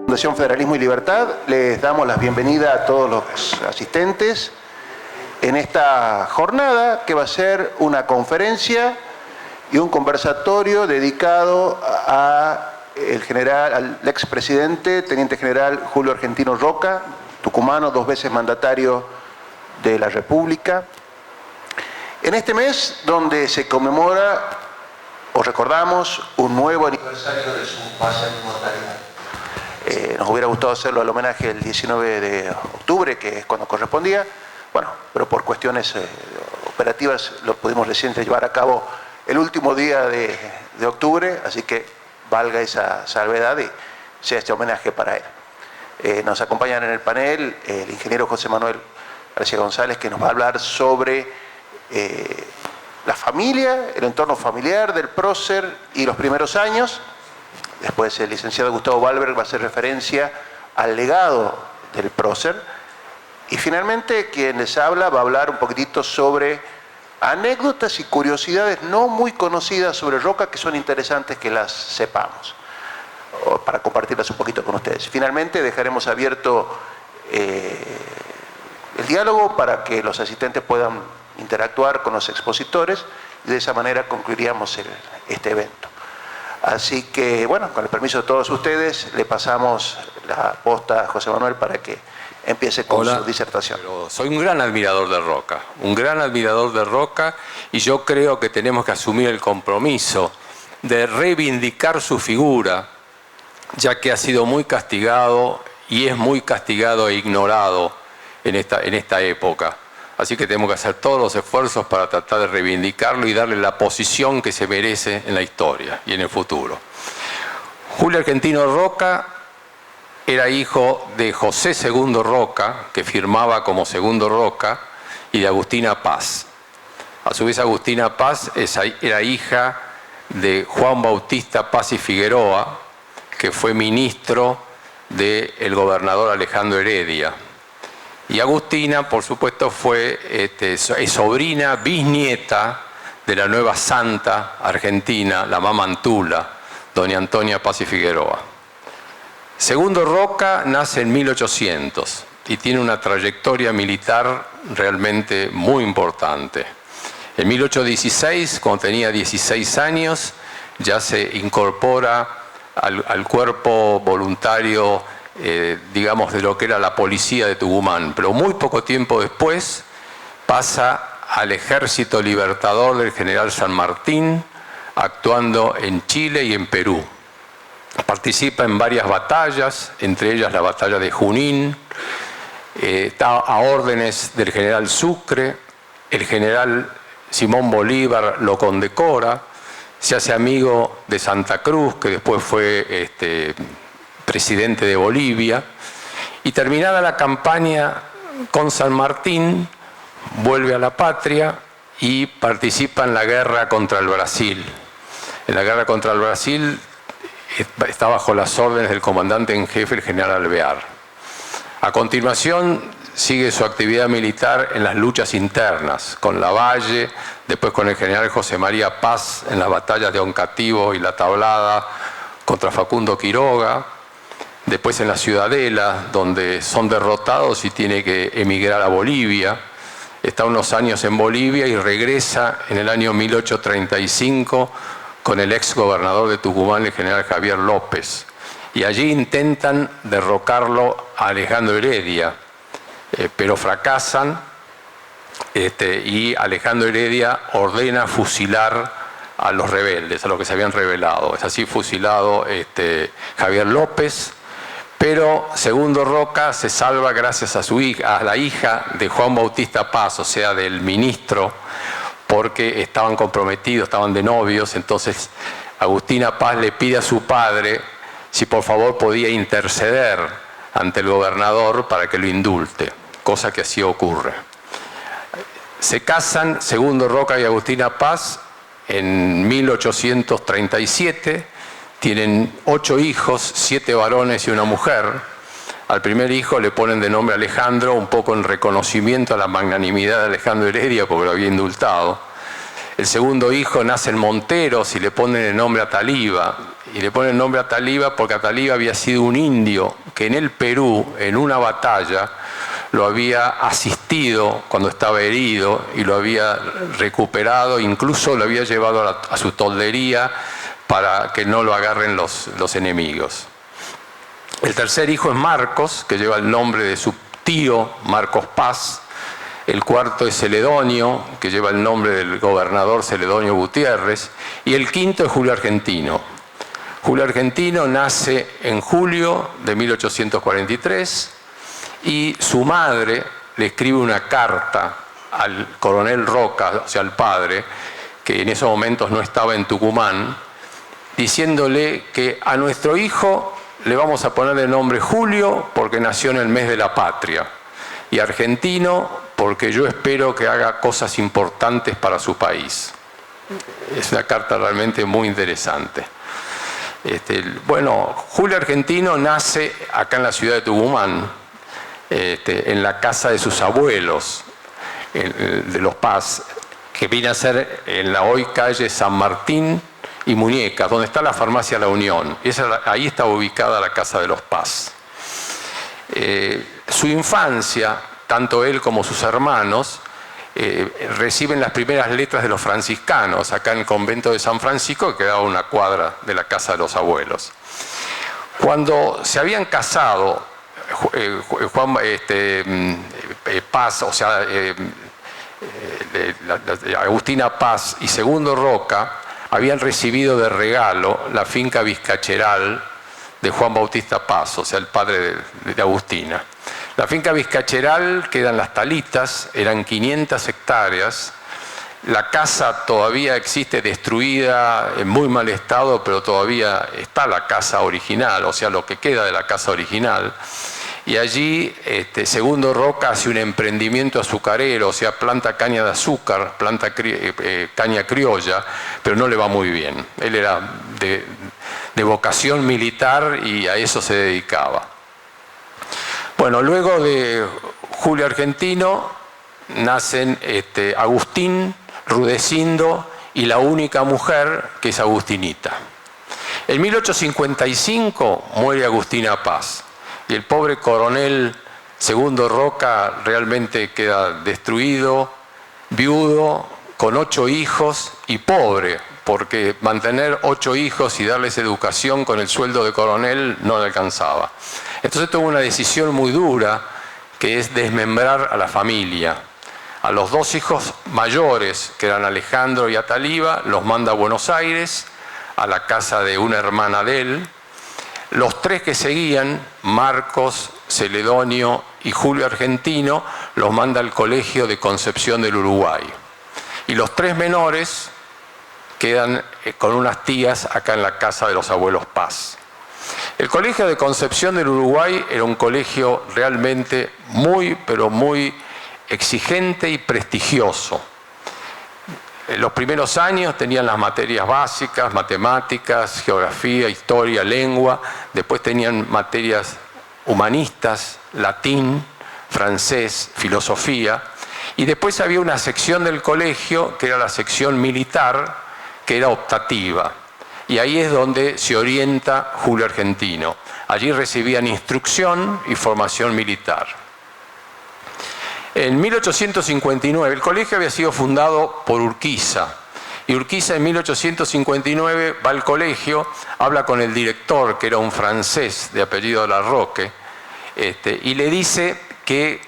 Fundación Federalismo y Libertad, les damos la bienvenida a todos los asistentes en esta jornada que va a ser una conferencia y un conversatorio dedicado al expresidente, teniente general Julio Argentino Roca, tucumano, 2 veces mandatario de la República. En este mes donde se conmemora o recordamos un nuevo aniversario de su pase a la inmortalidad. Nos hubiera gustado hacerlo al homenaje el 19 de octubre, que es cuando correspondía, bueno, pero por cuestiones operativas lo pudimos recién llevar a cabo el último día de octubre, así que valga esa salvedad y sea este homenaje para él. Nos acompañan en el panel el ingeniero José Manuel García González, que nos va a hablar sobre la familia, el entorno familiar del prócer y los primeros años. Después el licenciado Gustavo Valberg va a hacer referencia al legado del prócer. Y finalmente quien les habla va a hablar un poquitito sobre anécdotas y curiosidades no muy conocidas sobre Roca que son interesantes que las sepamos, para compartirlas un poquito con ustedes. Finalmente dejaremos abierto el diálogo para que los asistentes puedan interactuar con los expositores y de esa manera concluiríamos este evento. Así que, bueno, con el permiso de todos ustedes, le pasamos la posta a José Manuel para que empiece con su disertación. Soy un gran admirador de Roca, y yo creo que tenemos que asumir el compromiso de reivindicar su figura, ya que ha sido muy castigado y es muy castigado e ignorado en esta época. Así que tenemos que hacer todos los esfuerzos para tratar de reivindicarlo y darle la posición que se merece en la historia y en el futuro. Julio Argentino Roca era hijo de José II Roca, que firmaba como Segundo Roca, y de Agustina Paz. A su vez, Agustina Paz era hija de Juan Bautista Paz y Figueroa, que fue ministro del gobernador Alejandro Heredia. Y Agustina, por supuesto, es sobrina, bisnieta de la nueva santa argentina, la mamantula, doña Antonia Paz y Figueroa. Segundo Roca nace en 1800 y tiene una trayectoria militar realmente muy importante. En 1816, cuando tenía 16 años, ya se incorpora al cuerpo voluntario, digamos, de lo que era la policía de Tucumán, pero muy poco tiempo después pasa al Ejército Libertador del general San Martín, actuando en Chile y en Perú. Participa en varias batallas, entre ellas la batalla de Junín, está a órdenes del general Sucre, el general Simón Bolívar lo condecora, se hace amigo de Santa Cruz, que después fue presidente de Bolivia, y terminada la campaña con San Martín, vuelve a la patria y participa en la guerra contra el Brasil. En la guerra contra el Brasil está bajo las órdenes del comandante en jefe, el general Alvear. A continuación sigue su actividad militar en las luchas internas, con Lavalle, después con el general José María Paz en las batallas de Oncativo y La Tablada contra Facundo Quiroga, después en la Ciudadela, donde son derrotados y tiene que emigrar a Bolivia. Está unos años en Bolivia y regresa en el año 1835 con el ex gobernador de Tucumán, el general Javier López. Y allí intentan derrocarlo a Alejandro Heredia, pero fracasan, y Alejandro Heredia ordena fusilar a los rebeldes, a los que se habían rebelado. Es así fusilado Javier López. Pero Segundo Roca se salva gracias a su hija, a la hija de Juan Bautista Paz, o sea, del ministro, porque estaban comprometidos, estaban de novios. Entonces Agustina Paz le pide a su padre si por favor podía interceder ante el gobernador para que lo indulte, cosa que así ocurre. Se casan Segundo Roca y Agustina Paz en 1837. Tienen 8 hijos, 7 varones y una mujer. Al primer hijo le ponen de nombre Alejandro, un poco en reconocimiento a la magnanimidad de Alejandro Heredia, porque lo había indultado. El segundo hijo nace en Monteros y le ponen el nombre Ataliva. Y le ponen el nombre Ataliva porque Ataliva había sido un indio que en el Perú, en una batalla, lo había asistido cuando estaba herido y lo había recuperado, incluso lo había llevado a su toldería para que no lo agarren los enemigos. El tercer hijo es Marcos, que lleva el nombre de su tío Marcos Paz. El cuarto es Celedonio, que lleva el nombre del gobernador Celedonio Gutiérrez. Y el quinto es Julio Argentino. Julio Argentino nace en julio de 1843 y su madre le escribe una carta al coronel Roca, o sea, al padre, que en esos momentos no estaba en Tucumán, diciéndole que a nuestro hijo le vamos a poner el nombre Julio porque nació en el mes de la patria, y Argentino porque yo espero que haga cosas importantes para su país. Es una carta realmente muy interesante. Bueno, Julio Argentino nace acá en la ciudad de Tucumán, en la casa de sus abuelos, de los Paz, que viene a ser en la hoy calle San Martín y Muñecas, donde está la farmacia La Unión. Ahí está ubicada la casa de los Paz. Su infancia, tanto él como sus hermanos, reciben las primeras letras de los franciscanos, acá en el convento de San Francisco, que quedaba a una cuadra de la casa de los abuelos. Cuando se habían casado, Paz, o sea, Agustina Paz y Segundo Roca, habían recibido de regalo la finca Vizcacheral de Juan Bautista Paz, o sea, el padre de Agustina. La finca Vizcacheral queda en Las Talitas, eran 500 hectáreas. La casa todavía existe destruida, en muy mal estado, pero todavía está la casa original, o sea, lo que queda de la casa original. Y allí Segundo Roca hace un emprendimiento azucarero, o sea, planta caña de azúcar, planta caña criolla, pero no le va muy bien. Él era de vocación militar y a eso se dedicaba. Bueno, luego de Julio Argentino nacen Agustín, Rudecindo y la única mujer, que es Agustinita. En 1855 muere Agustina Paz y el pobre coronel Segundo Roca realmente queda destruido, viudo, con 8 hijos y pobre, porque mantener 8 hijos y darles educación con el sueldo de coronel no le alcanzaba. Entonces tomó una decisión muy dura, que es desmembrar a la familia. A los 2 hijos mayores, que eran Alejandro y Ataliva, los manda a Buenos Aires, a la casa de una hermana de él. Los 3 que seguían, Marcos, Celedonio y Julio Argentino, los manda al Colegio de Concepción del Uruguay. Y los 3 menores quedan con unas tías acá en la casa de los abuelos Paz. El Colegio de Concepción del Uruguay era un colegio realmente muy, pero muy exigente y prestigioso. En los primeros años tenían las materias básicas, matemáticas, geografía, historia, lengua. Después tenían materias humanistas, latín, francés, filosofía. Y después había una sección del colegio, que era la sección militar, que era optativa. Y ahí es donde se orienta Julio Argentino. Allí recibían instrucción y formación militar. En 1859, el colegio había sido fundado por Urquiza. Y Urquiza en 1859 va al colegio, habla con el director, que era un francés de apellido Larroque, y le dice que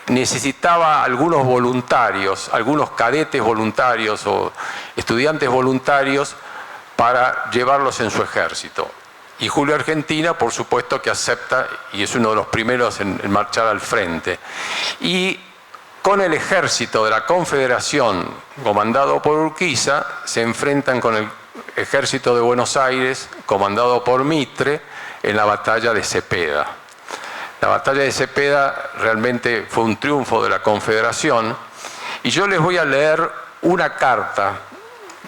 necesitaba algunos voluntarios, algunos cadetes voluntarios o estudiantes voluntarios para llevarlos en su ejército. Y Julio Argentino, por supuesto, que acepta y es uno de los primeros en marchar al frente. Y con el ejército de la Confederación, comandado por Urquiza, se enfrentan con el ejército de Buenos Aires, comandado por Mitre, en la batalla de Cepeda. La batalla de Cepeda realmente fue un triunfo de la Confederación. Y yo les voy a leer una carta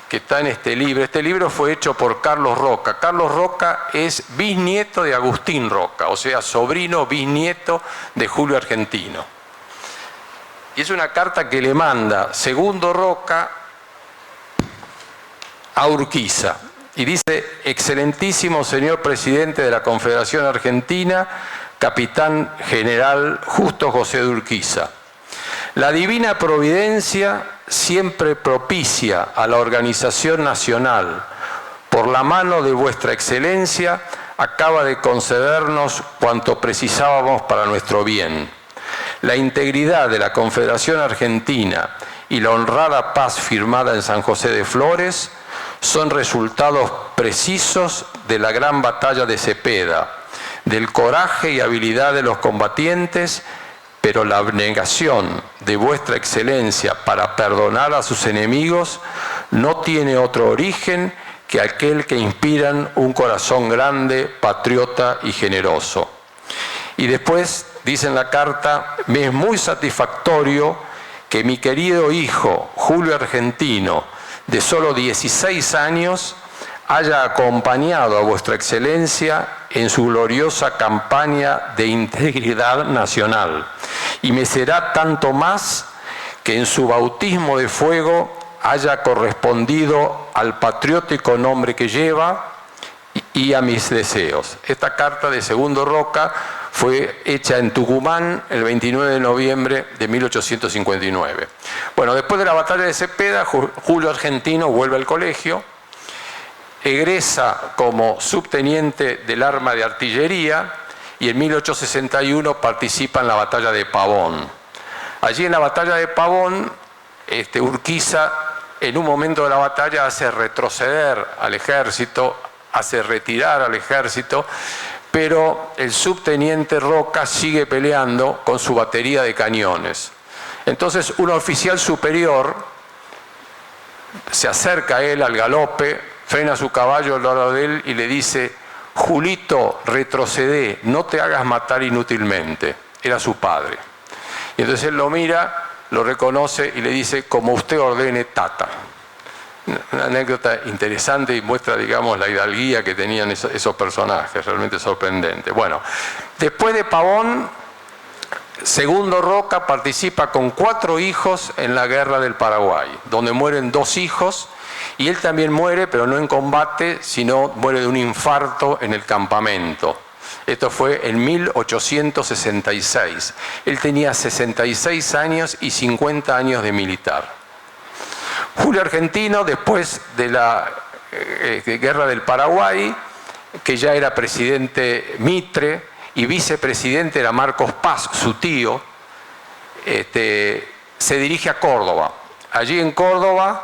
que está en este libro. Este libro fue hecho por Carlos Roca. Carlos Roca es bisnieto de Agustín Roca, o sea, sobrino bisnieto de Julio Argentino. Y es una carta que le manda Segundo Roca a Urquiza. Y dice: excelentísimo señor presidente de la Confederación Argentina, capitán general Justo José de Urquiza. La divina providencia siempre propicia a la organización nacional. Por la mano de vuestra excelencia acaba de concedernos cuanto precisábamos para nuestro bien. La integridad de la Confederación Argentina y la honrada paz firmada en San José de Flores son resultados precisos de la gran batalla de Cepeda, del coraje y habilidad de los combatientes, pero la abnegación de vuestra excelencia para perdonar a sus enemigos no tiene otro origen que aquel que inspiran un corazón grande, patriota y generoso. Y después dice en la carta: me es muy satisfactorio que mi querido hijo Julio Argentino, de solo 16 años, haya acompañado a vuestra excelencia en su gloriosa campaña de integridad nacional. Y me será tanto más que en su bautismo de fuego haya correspondido al patriótico nombre que lleva y a mis deseos. Esta carta de Segundo Roca fue hecha en Tucumán el 29 de noviembre de 1859. Bueno, después de la batalla de Cepeda, Julio Argentino vuelve al colegio, egresa como subteniente del arma de artillería y en 1861 participa en la batalla de Pavón. Allí en la batalla de Pavón, Urquiza en un momento de la batalla hace retroceder al ejército, hace retirar al ejército, pero el subteniente Roca sigue peleando con su batería de cañones. Entonces un oficial superior se acerca a él al galope, frena su caballo al lado de él y le dice: Julito, retrocede, no te hagas matar inútilmente. Era su padre. Y entonces él lo mira, lo reconoce y le dice: como usted ordene, tata. Una anécdota interesante y muestra, digamos, la hidalguía que tenían esos personajes, realmente sorprendente. Bueno, después de Pavón, Segundo Roca participa con 4 hijos en la Guerra del Paraguay, donde mueren 2 hijos, y él también muere, pero no en combate, sino muere de un infarto en el campamento. Esto fue en 1866. Él tenía 66 años y 50 años de militar. Julio Argentino, después de la Guerra del Paraguay, que ya era presidente Mitre y vicepresidente era Marcos Paz, su tío, se dirige a Córdoba. Allí en Córdoba,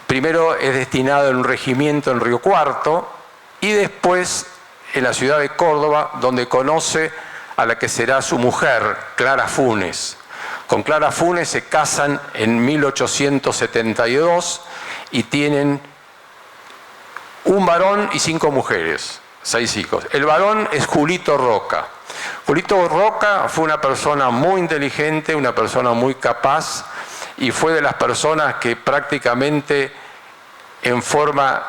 primero es destinado en un regimiento en Río Cuarto y después en la ciudad de Córdoba, donde conoce a la que será su mujer, Clara Funes. Con Clara Funes se casan en 1872 y tienen un varón y 5 mujeres, 6 hijos. El varón es Julito Roca. Julito Roca fue una persona muy inteligente, una persona muy capaz y fue de las personas que prácticamente en forma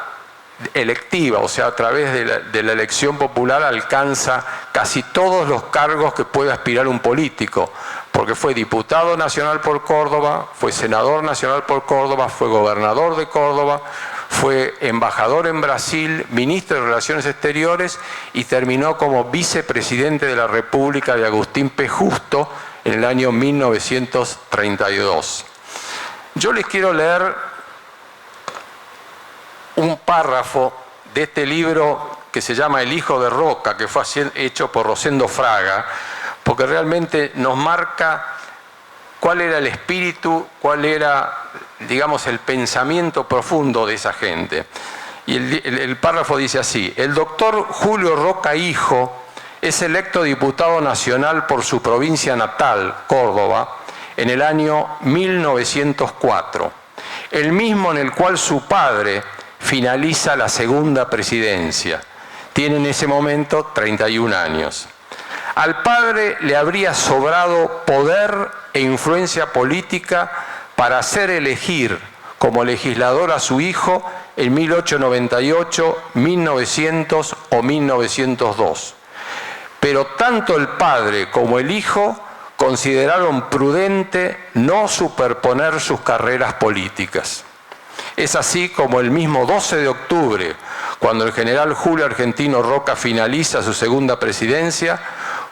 electiva, o sea, a través de la elección popular alcanza casi todos los cargos que puede aspirar un político, porque fue diputado nacional por Córdoba, fue senador nacional por Córdoba, fue gobernador de Córdoba, fue embajador en Brasil, ministro de Relaciones Exteriores y terminó como vicepresidente de la República de Agustín P. Justo en el año 1932. Yo les quiero leer un párrafo de este libro que se llama El hijo de Roca, que fue hecho por Rosendo Fraga, porque realmente nos marca cuál era el espíritu, cuál era, digamos, el pensamiento profundo de esa gente. Y el párrafo dice así: el doctor Julio Roca hijo es electo diputado nacional por su provincia natal, Córdoba, en el año 1904, el mismo en el cual su padre finaliza la segunda presidencia. Tiene en ese momento 31 años. Al padre le habría sobrado poder e influencia política para hacer elegir como legislador a su hijo en 1898, 1900 o 1902. Pero tanto el padre como el hijo consideraron prudente no superponer sus carreras políticas. Es así como el mismo 12 de octubre, cuando el general Julio Argentino Roca finaliza su segunda presidencia,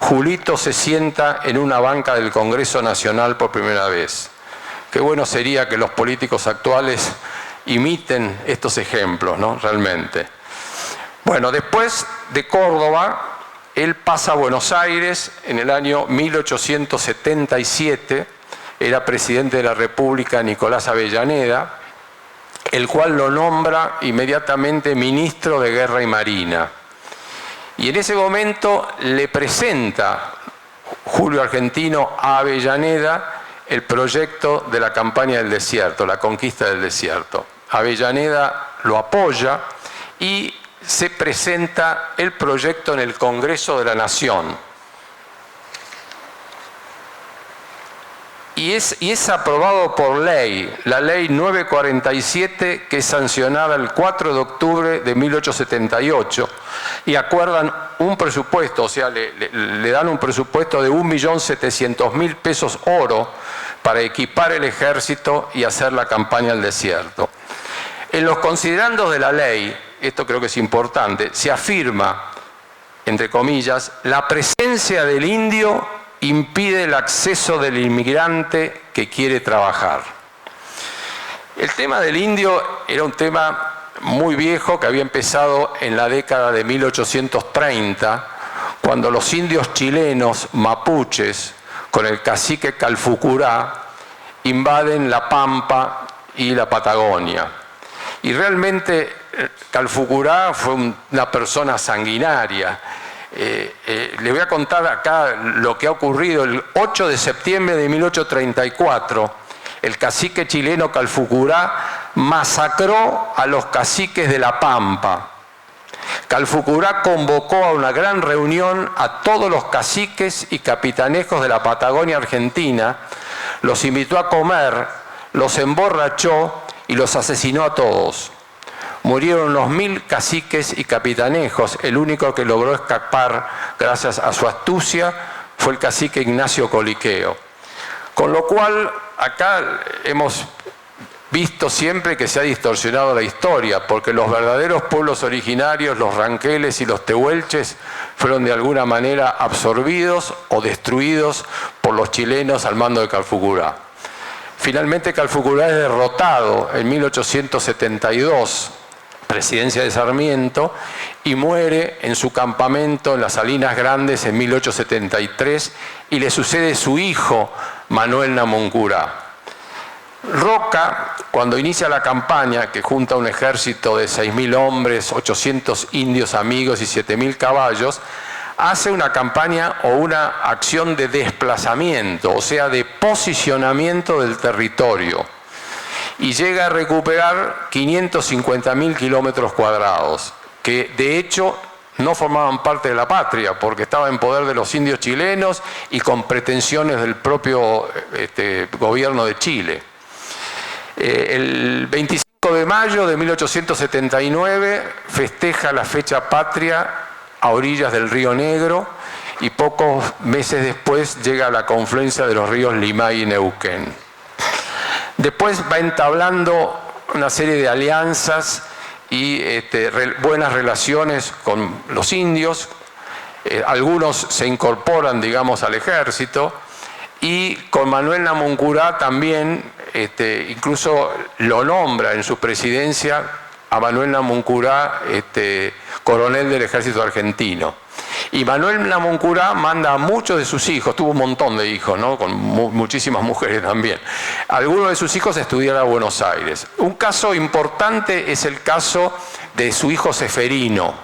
Julito se sienta en una banca del Congreso Nacional por primera vez. Qué bueno sería que los políticos actuales imiten estos ejemplos, ¿no? Realmente. Bueno, después de Córdoba, él pasa a Buenos Aires en el año 1877, era presidente de la República Nicolás Avellaneda, el cual lo nombra inmediatamente ministro de Guerra y Marina. Y en ese momento le presenta Julio Argentino a Avellaneda el proyecto de la campaña del desierto, la conquista del desierto. Avellaneda lo apoya y se presenta el proyecto en el Congreso de la Nación. Y es aprobado por ley, la ley 947, que es sancionada el 4 de octubre de 1878, y acuerdan un presupuesto, o sea, le dan un presupuesto de 1.700.000 pesos oro para equipar el ejército y hacer la campaña al desierto. En los considerandos de la ley, esto creo que es importante, se afirma, entre comillas, la presencia del indio impide el acceso del inmigrante que quiere trabajar. El tema del indio era un tema muy viejo que había empezado en la década de 1830, cuando los indios chilenos mapuches, con el cacique Calfucurá, invaden la Pampa y la Patagonia. Y realmente Calfucurá fue una persona sanguinaria. Le voy a contar acá lo que ha ocurrido. El 8 de septiembre de 1834, el cacique chileno Calfucurá masacró a los caciques de la Pampa. Calfucurá convocó a una gran reunión a todos los caciques y capitanejos de la Patagonia Argentina, los invitó a comer, los emborrachó y los asesinó a todos. Murieron los 1000 caciques y capitanejos. El único que logró escapar gracias a su astucia fue el cacique Ignacio Coliqueo. Con lo cual, acá hemos visto siempre que se ha distorsionado la historia, porque los verdaderos pueblos originarios, los ranqueles y los tehuelches, fueron de alguna manera absorbidos o destruidos por los chilenos al mando de Calfucurá. Finalmente Calfucurá es derrotado en 1872, presidencia de Sarmiento, y muere en su campamento en las Salinas Grandes en 1873, y le sucede su hijo Manuel Namuncurá. Roca, cuando inicia la campaña, que junta un ejército de 6.000 hombres, 800 indios amigos y 7.000 caballos, hace una campaña o una acción de desplazamiento, o sea, de posicionamiento del territorio, y llega a recuperar 550.000 kilómetros cuadrados, que de hecho no formaban parte de la patria, porque estaba en poder de los indios chilenos y con pretensiones del propio gobierno de Chile. El 25 de mayo de 1879 festeja la fecha patria a orillas del Río Negro, y pocos meses después llega a la confluencia de los ríos Limay y Neuquén. Después va entablando una serie de alianzas y buenas relaciones con los indios. Algunos se incorporan, digamos, al ejército, y con Manuel Namuncurá también, incluso lo nombra en su presidencia a Manuel Namuncurá coronel del ejército argentino. Y Manuel Namuncurá manda a muchos de sus hijos, tuvo un montón de hijos, ¿no? Con muchísimas mujeres también. Algunos de sus hijos estudiaron a Buenos Aires. Un caso importante es el caso de su hijo Seferino,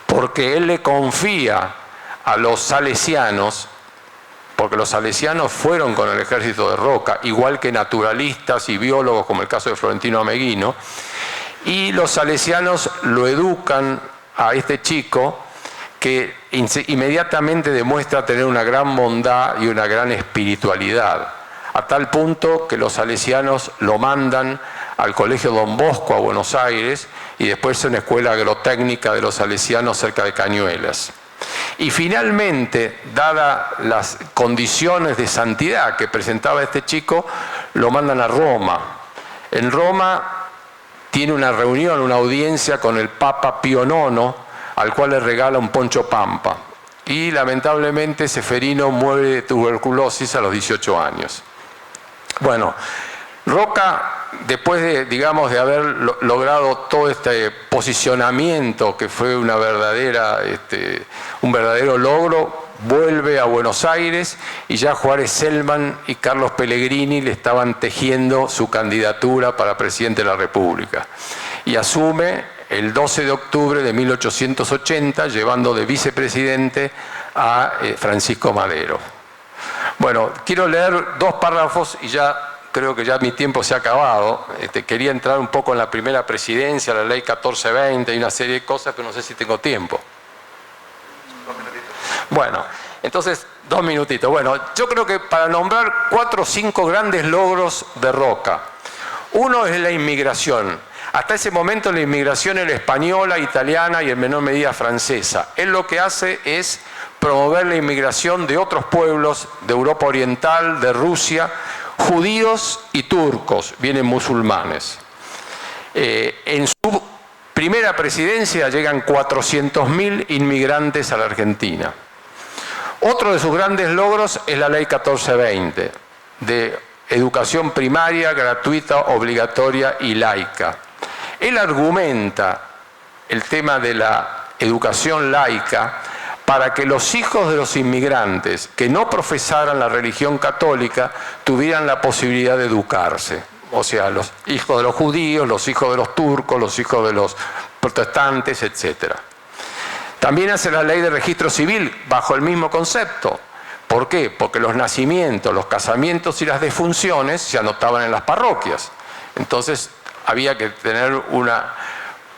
porque él le confía a los salesianos, porque los salesianos fueron con el ejército de Roca, igual que naturalistas y biólogos como el caso de Florentino Ameguino, y los salesianos lo educan a este chico, que inmediatamente demuestra tener una gran bondad y una gran espiritualidad, a tal punto que los salesianos lo mandan al Colegio Don Bosco a Buenos Aires, y después a una escuela agrotécnica de los salesianos cerca de Cañuelas. Y finalmente, dadas las condiciones de santidad que presentaba este chico, lo mandan a Roma. En Roma tiene una reunión, una audiencia con el Papa Pío IX, al cual le regala un poncho pampa. Y lamentablemente Ceferino muere de tuberculosis a los 18 años. Bueno, Roca, después de, digamos, de haber logrado todo este posicionamiento que fue un verdadero logro, vuelve a Buenos Aires y ya Juárez Selman y Carlos Pellegrini le estaban tejiendo su candidatura para presidente de la República. Y asume el 12 de octubre de 1880, llevando de vicepresidente a Francisco Madero. Bueno, quiero leer 2 párrafos y ya creo que ya mi tiempo se ha acabado. Quería entrar un poco en la primera presidencia, la ley 1420 y una serie de cosas, pero no sé si tengo tiempo. 2 minutitos. Bueno, entonces 2 minutitos. Bueno, yo creo que para nombrar 4 o 5 grandes logros de Roca. Uno es la inmigración. Hasta ese momento la inmigración era española, italiana y en menor medida francesa. Él lo que hace es promover la inmigración de otros pueblos de Europa Oriental, de Rusia, judíos y turcos, vienen musulmanes. En su primera presidencia llegan 400.000 inmigrantes a la Argentina. Otro de sus grandes logros es la ley 1420, de educación primaria, gratuita, obligatoria y laica. Él argumenta el tema de la educación laica para que los hijos de los inmigrantes que no profesaran la religión católica tuvieran la posibilidad de educarse. O sea, los hijos de los judíos, los hijos de los turcos, los hijos de los protestantes, etc. También hace la ley de registro civil bajo el mismo concepto. ¿Por qué? Porque los nacimientos, los casamientos y las defunciones se anotaban en las parroquias. Entonces había que tener una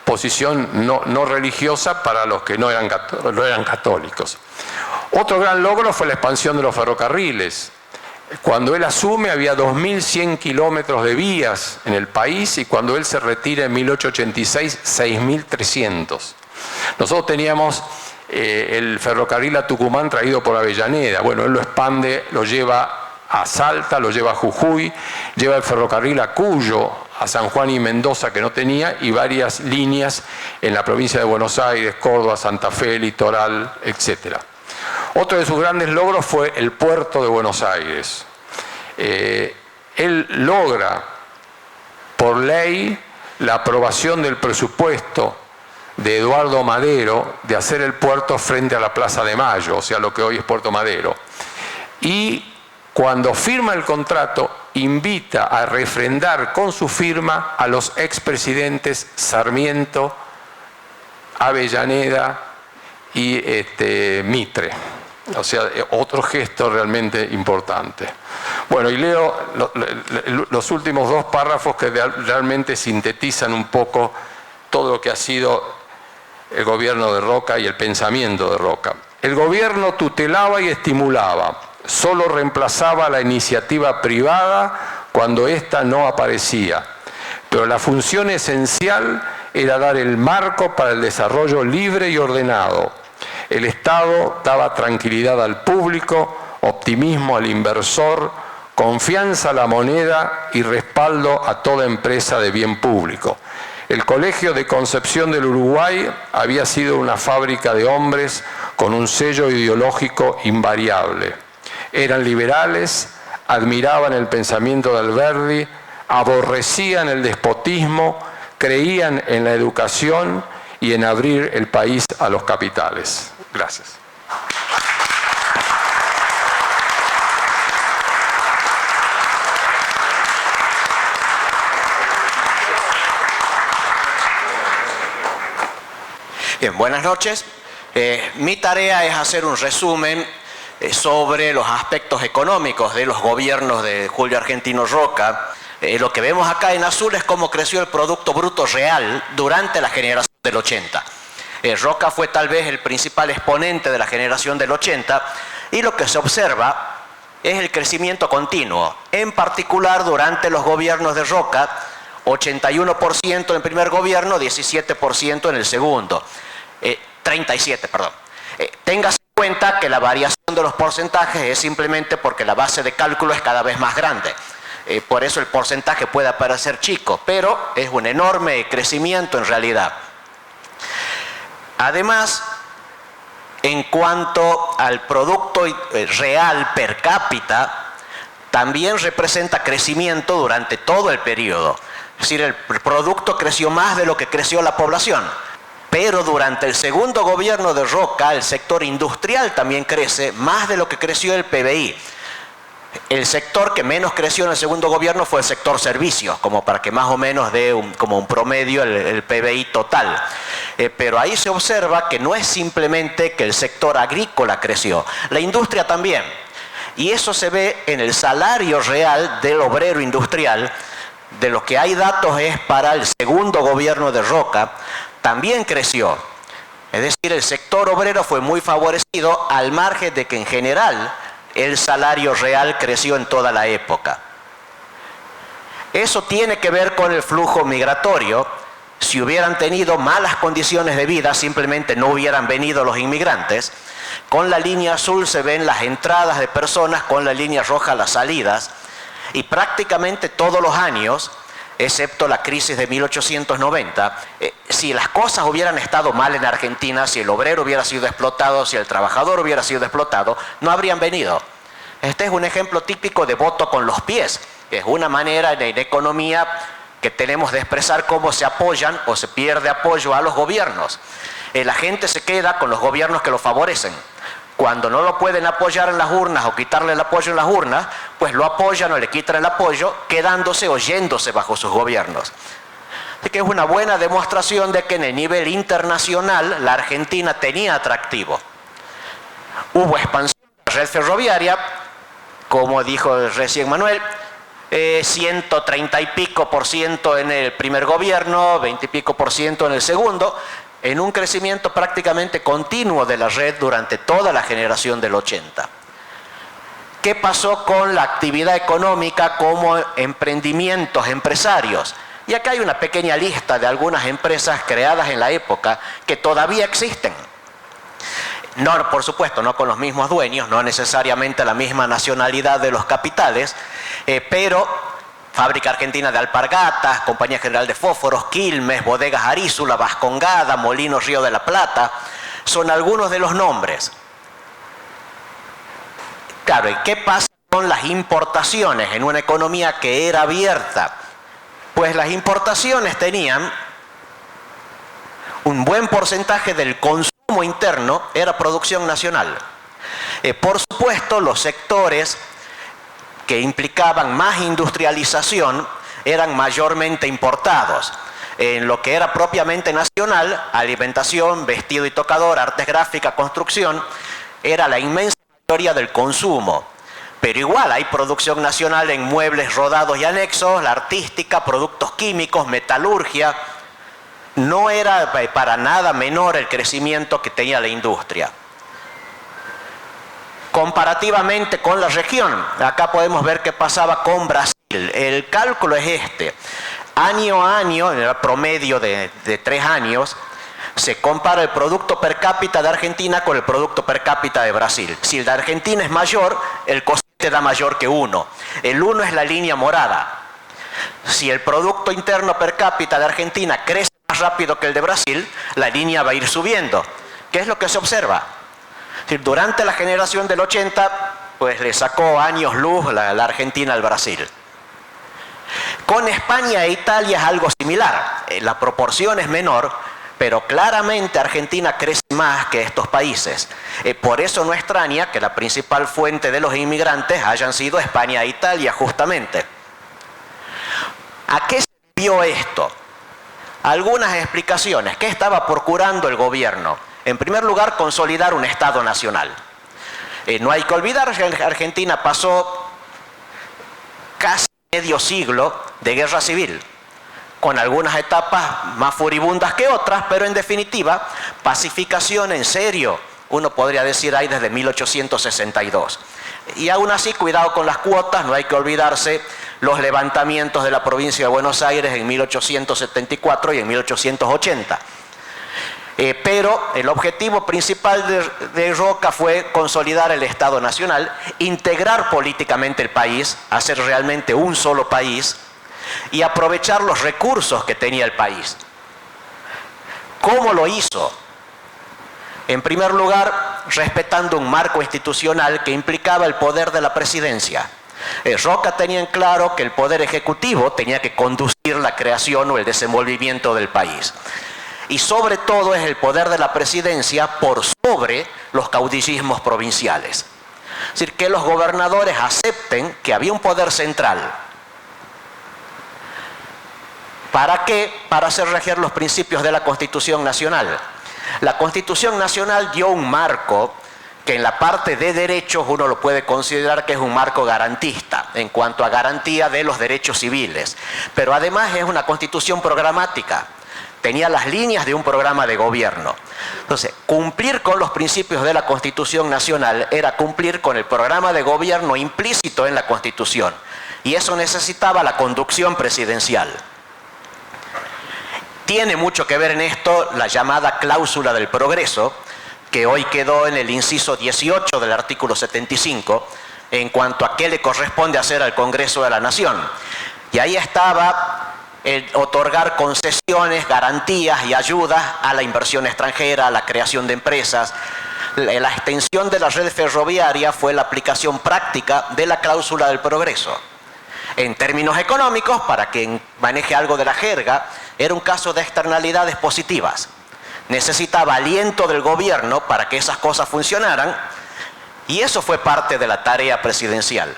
posición no religiosa para los que no eran católicos. Otro gran logro fue la expansión de los ferrocarriles. Cuando él asume había 2.100 kilómetros de vías en el país y cuando él se retira en 1886, 6.300. Nosotros teníamos el ferrocarril a Tucumán traído por Avellaneda. Bueno, él lo expande, lo lleva a Salta, lo lleva a Jujuy, lleva el ferrocarril a Cuyo, a San Juan y Mendoza, que no tenía, y varias líneas en la provincia de Buenos Aires, Córdoba, Santa Fe, Litoral, etc. Otro de sus grandes logros fue el puerto de Buenos Aires. Él logra, por ley, la aprobación del presupuesto de Eduardo Madero de hacer el puerto frente a la Plaza de Mayo, o sea, lo que hoy es Puerto Madero. Y cuando firma el contrato, invita a refrendar con su firma a los expresidentes Sarmiento, Avellaneda y Mitre. O sea, otro gesto realmente importante. Bueno, y leo los últimos 2 párrafos que realmente sintetizan un poco todo lo que ha sido el gobierno de Roca y el pensamiento de Roca. El gobierno tutelaba y estimulaba, solo reemplazaba la iniciativa privada cuando ésta no aparecía, pero la función esencial era dar el marco para el desarrollo libre y ordenado. El Estado daba tranquilidad al público, optimismo al inversor, confianza a la moneda y respaldo a toda empresa de bien público. El Colegio de Concepción del Uruguay había sido una fábrica de hombres con un sello ideológico invariable. Eran liberales, admiraban el pensamiento de Alberdi, aborrecían el despotismo, creían en la educación y en abrir el país a los capitales. Gracias. Bien, buenas noches. Mi tarea es hacer un resumen sobre los aspectos económicos de los gobiernos de Julio Argentino Roca. Lo que vemos acá en azul es cómo creció el Producto Bruto Real durante la generación del 80. Roca fue tal vez el principal exponente de la generación del 80 y lo que se observa es el crecimiento continuo, en particular durante los gobiernos de Roca, 81% en el primer gobierno, 17% en el segundo. 37, perdón. Téngase en cuenta que la variación de los porcentajes es simplemente porque la base de cálculo es cada vez más grande. Por eso el porcentaje puede parecer chico, pero es un enorme crecimiento en realidad. Además, en cuanto al producto real per cápita, también representa crecimiento durante todo el periodo. Es decir, el producto creció más de lo que creció la población. Pero durante el segundo gobierno de Roca, el sector industrial también crece más de lo que creció el PBI. El sector que menos creció en el segundo gobierno fue el sector servicios, como para que más o menos dé como un promedio el PBI total. Pero ahí se observa que no es simplemente que el sector agrícola creció, la industria también. Y eso se ve en el salario real del obrero industrial. De lo que hay datos es para el segundo gobierno de Roca, también creció. Es decir, el sector obrero fue muy favorecido al margen de que en general el salario real creció en toda la época. Eso tiene que ver con el flujo migratorio. Si hubieran tenido malas condiciones de vida, simplemente no hubieran venido los inmigrantes. Con la línea azul se ven las entradas de personas, con la línea roja las salidas. Y prácticamente todos los años, excepto la crisis de 1890, si las cosas hubieran estado mal en Argentina, si el obrero hubiera sido explotado, si el trabajador hubiera sido explotado, no habrían venido. Este es un ejemplo típico de voto con los pies. Es una manera en economía que tenemos de expresar cómo se apoyan o se pierde apoyo a los gobiernos. La gente se queda con los gobiernos que lo favorecen. Cuando no lo pueden apoyar en las urnas o quitarle el apoyo en las urnas, pues lo apoyan o le quitan el apoyo, quedándose o yéndose bajo sus gobiernos. Así que es una buena demostración de que en el nivel internacional la Argentina tenía atractivo. Hubo expansión de la red ferroviaria, como dijo recién Manuel, 130 y pico por ciento en el primer gobierno, 20 y pico por ciento en el segundo, en un crecimiento prácticamente continuo de la red durante toda la generación del 80. ¿Qué pasó con la actividad económica como emprendimientos empresarios? Y acá hay una pequeña lista de algunas empresas creadas en la época que todavía existen. No, por supuesto, no con los mismos dueños, no necesariamente la misma nacionalidad de los capitales, pero Fábrica Argentina de Alpargatas, Compañía General de Fósforos, Quilmes, Bodegas Arízula, Vascongada, Molinos Río de la Plata, son algunos de los nombres. Claro, ¿y qué pasa con las importaciones en una economía que era abierta? Pues las importaciones tenían un buen porcentaje del consumo interno, era producción nacional. Por supuesto, los sectores que implicaban más industrialización eran mayormente importados. En lo que era propiamente nacional, alimentación, vestido y tocador, artes gráficas, construcción, era la inmensa mayoría del consumo. Pero igual hay producción nacional en muebles rodados y anexos, la artística, productos químicos, metalurgia. No era para nada menor el crecimiento que tenía la industria. Comparativamente con la región, acá podemos ver qué pasaba con Brasil. El cálculo es este. Año a año, en el promedio de 3 años, se compara el producto per cápita de Argentina con el producto per cápita de Brasil. Si el de Argentina es mayor, el cociente da mayor que 1. El 1 es la línea morada. Si el Producto Interno per cápita de Argentina crece más rápido que el de Brasil, la línea va a ir subiendo. ¿Qué es lo que se observa? Durante la generación del 80, pues le sacó años luz la Argentina al Brasil. Con España e Italia es algo similar. La proporción es menor, pero claramente Argentina crece más que estos países. Por eso no extraña que la principal fuente de los inmigrantes hayan sido España e Italia, justamente. ¿A qué se debió esto? Algunas explicaciones. ¿Qué estaba procurando el gobierno? En primer lugar, consolidar un Estado nacional. No hay que olvidar que Argentina pasó casi medio siglo de guerra civil, con algunas etapas más furibundas que otras, pero en definitiva, pacificación en serio, uno podría decir ahí desde 1862. Y aún así, cuidado con las cuotas, no hay que olvidarse los levantamientos de la provincia de Buenos Aires en 1874 y en 1880. Pero el objetivo principal de Roca fue consolidar el Estado Nacional, integrar políticamente el país, hacer realmente un solo país y aprovechar los recursos que tenía el país. ¿Cómo lo hizo? En primer lugar, respetando un marco institucional que implicaba el poder de la presidencia. Roca tenía en claro que el poder ejecutivo tenía que conducir la creación o el desenvolvimiento del país. Y sobre todo es el poder de la presidencia por sobre los caudillismos provinciales. Es decir, que los gobernadores acepten que había un poder central. ¿Para qué? Para hacer regir los principios de la Constitución Nacional. La Constitución Nacional dio un marco que en la parte de derechos uno lo puede considerar que es un marco garantista en cuanto a garantía de los derechos civiles. Pero además es una constitución programática. Tenía las líneas de un programa de gobierno. Entonces, cumplir con los principios de la Constitución Nacional era cumplir con el programa de gobierno implícito en la Constitución. Y eso necesitaba la conducción presidencial. Tiene mucho que ver en esto la llamada cláusula del progreso, que hoy quedó en el inciso 18 del artículo 75, en cuanto a qué le corresponde hacer al Congreso de la Nación. Y ahí estaba el otorgar concesiones, garantías y ayudas a la inversión extranjera, a la creación de empresas. La extensión de la red ferroviaria fue la aplicación práctica de la cláusula del progreso. En términos económicos, para quien maneje algo de la jerga, era un caso de externalidades positivas. Necesitaba aliento del gobierno para que esas cosas funcionaran y eso fue parte de la tarea presidencial.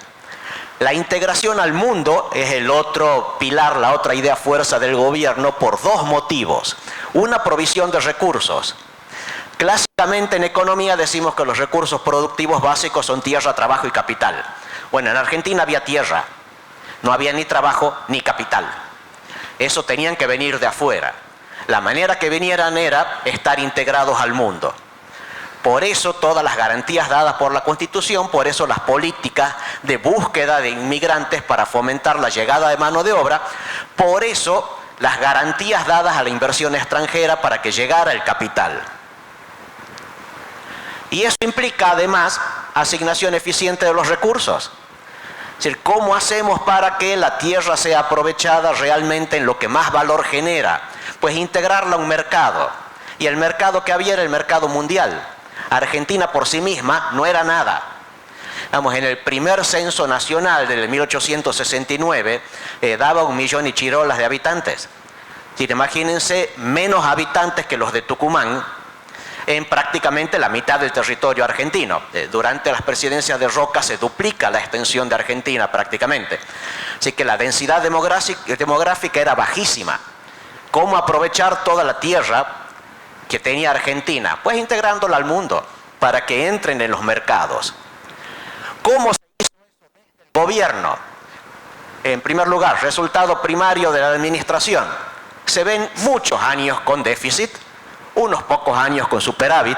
La integración al mundo es el otro pilar, la otra idea fuerza del gobierno por dos motivos. Una, provisión de recursos. Clásicamente en economía decimos que los recursos productivos básicos son tierra, trabajo y capital. Bueno, en Argentina había tierra, no había ni trabajo ni capital. Eso tenían que venir de afuera. La manera que vinieran era estar integrados al mundo. Por eso todas las garantías dadas por la Constitución, por eso las políticas de búsqueda de inmigrantes para fomentar la llegada de mano de obra, por eso las garantías dadas a la inversión extranjera para que llegara el capital. Y eso implica además asignación eficiente de los recursos. Es decir, ¿cómo hacemos para que la tierra sea aprovechada realmente en lo que más valor genera? Pues integrarla a un mercado. Y el mercado que había era el mercado mundial. Argentina por sí misma no era nada. Vamos, en el primer censo nacional del 1869 daba 1 millón y chirolas de habitantes. Es decir, imagínense, menos habitantes que los de Tucumán en prácticamente la mitad del territorio argentino. Durante las presidencias de Roca se duplica la extensión de Argentina prácticamente. Así que la densidad demográfica era bajísima. ¿Cómo aprovechar toda la tierra que tenía Argentina? Pues integrándola al mundo para que entren en los mercados. ¿Cómo se hizo eso desde el gobierno? En primer lugar, resultado primario de la administración. Se ven muchos años con déficit, unos pocos años con superávit.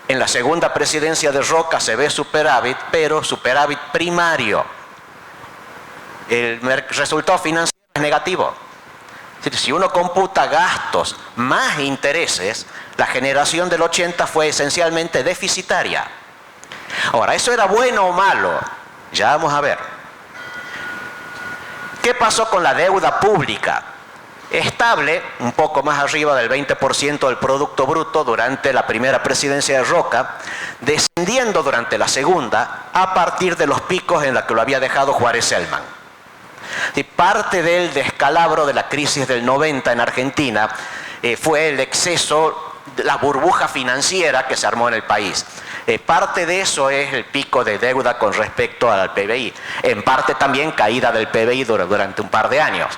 En la segunda presidencia de Roca se ve superávit, pero superávit primario. El resultado financiero es negativo. Si uno computa gastos más intereses, la generación del 80 fue esencialmente deficitaria. Ahora, ¿eso era bueno o malo? Ya vamos a ver. ¿Qué pasó con la deuda pública? Estable, un poco más arriba del 20% del Producto Bruto durante la primera presidencia de Roca, descendiendo durante la segunda a partir de los picos en los que lo había dejado Juárez Celman. Y parte del descalabro de la crisis del 90 en Argentina fue el exceso, la burbuja financiera que se armó en el país. Parte de eso es el pico de deuda con respecto al PBI. En parte también caída del PBI durante un par de años.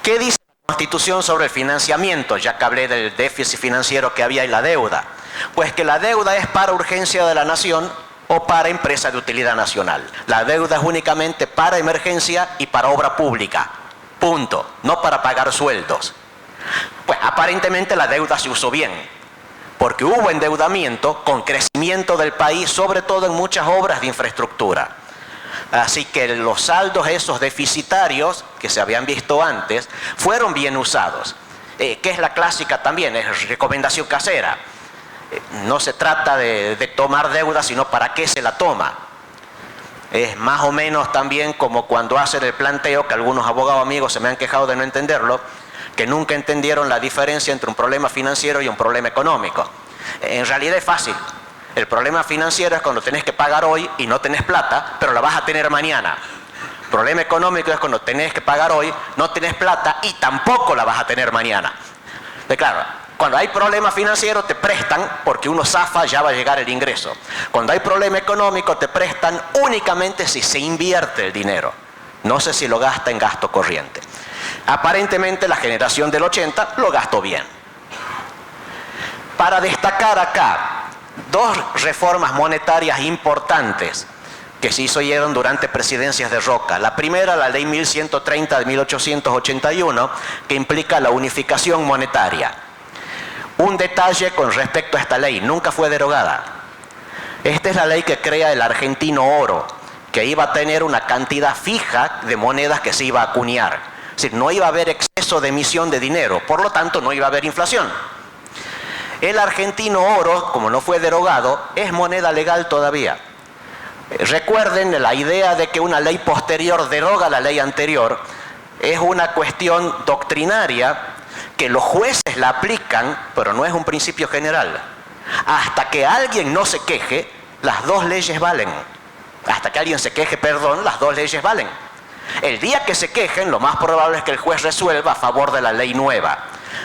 ¿Qué dice la Constitución sobre el financiamiento? Ya que hablé del déficit financiero que había y la deuda. Pues que la deuda es para urgencia de la nación o para empresa de utilidad nacional. La deuda es únicamente para emergencia y para obra pública. Punto. No para pagar sueldos. Pues aparentemente la deuda se usó bien, porque hubo endeudamiento con crecimiento del país, sobre todo en muchas obras de infraestructura. Así que los saldos esos deficitarios que se habían visto antes fueron bien usados. que es la clásica también, es recomendación casera. No se trata de tomar deuda, sino para qué se la toma. Es más o menos también como cuando hacen el planteo, que algunos abogados amigos se me han quejado de no entenderlo, que nunca entendieron la diferencia entre un problema financiero y un problema económico. En realidad es fácil. El problema financiero es cuando tenés que pagar hoy y no tenés plata, pero la vas a tener mañana. El problema económico es cuando tenés que pagar hoy, no tenés plata y tampoco la vas a tener mañana. Entonces, claro, cuando hay problema financiero te prestan porque uno zafa, ya va a llegar el ingreso. Cuando hay problema económico te prestan únicamente si se invierte el dinero. No sé si lo gasta en gasto corriente. Aparentemente la generación del 80 lo gastó bien. Para destacar acá dos reformas monetarias importantes que se hicieron durante presidencias de Roca. La primera, la ley 1130 de 1881, que implica la unificación monetaria. Un detalle con respecto a esta ley, nunca fue derogada. Esta es la ley que crea el argentino oro, que iba a tener una cantidad fija de monedas que se iba a acuñar. Es decir, no iba a haber exceso de emisión de dinero, por lo tanto no iba a haber inflación. El argentino oro, como no fue derogado, es moneda legal todavía. Recuerden, la idea de que una ley posterior deroga la ley anterior es una cuestión doctrinaria que los jueces la aplican, pero no es un principio general. Hasta que alguien no se queje, las dos leyes valen. Hasta que alguien se queje, perdón, las dos leyes valen. El día que se quejen, lo más probable es que el juez resuelva a favor de la ley nueva.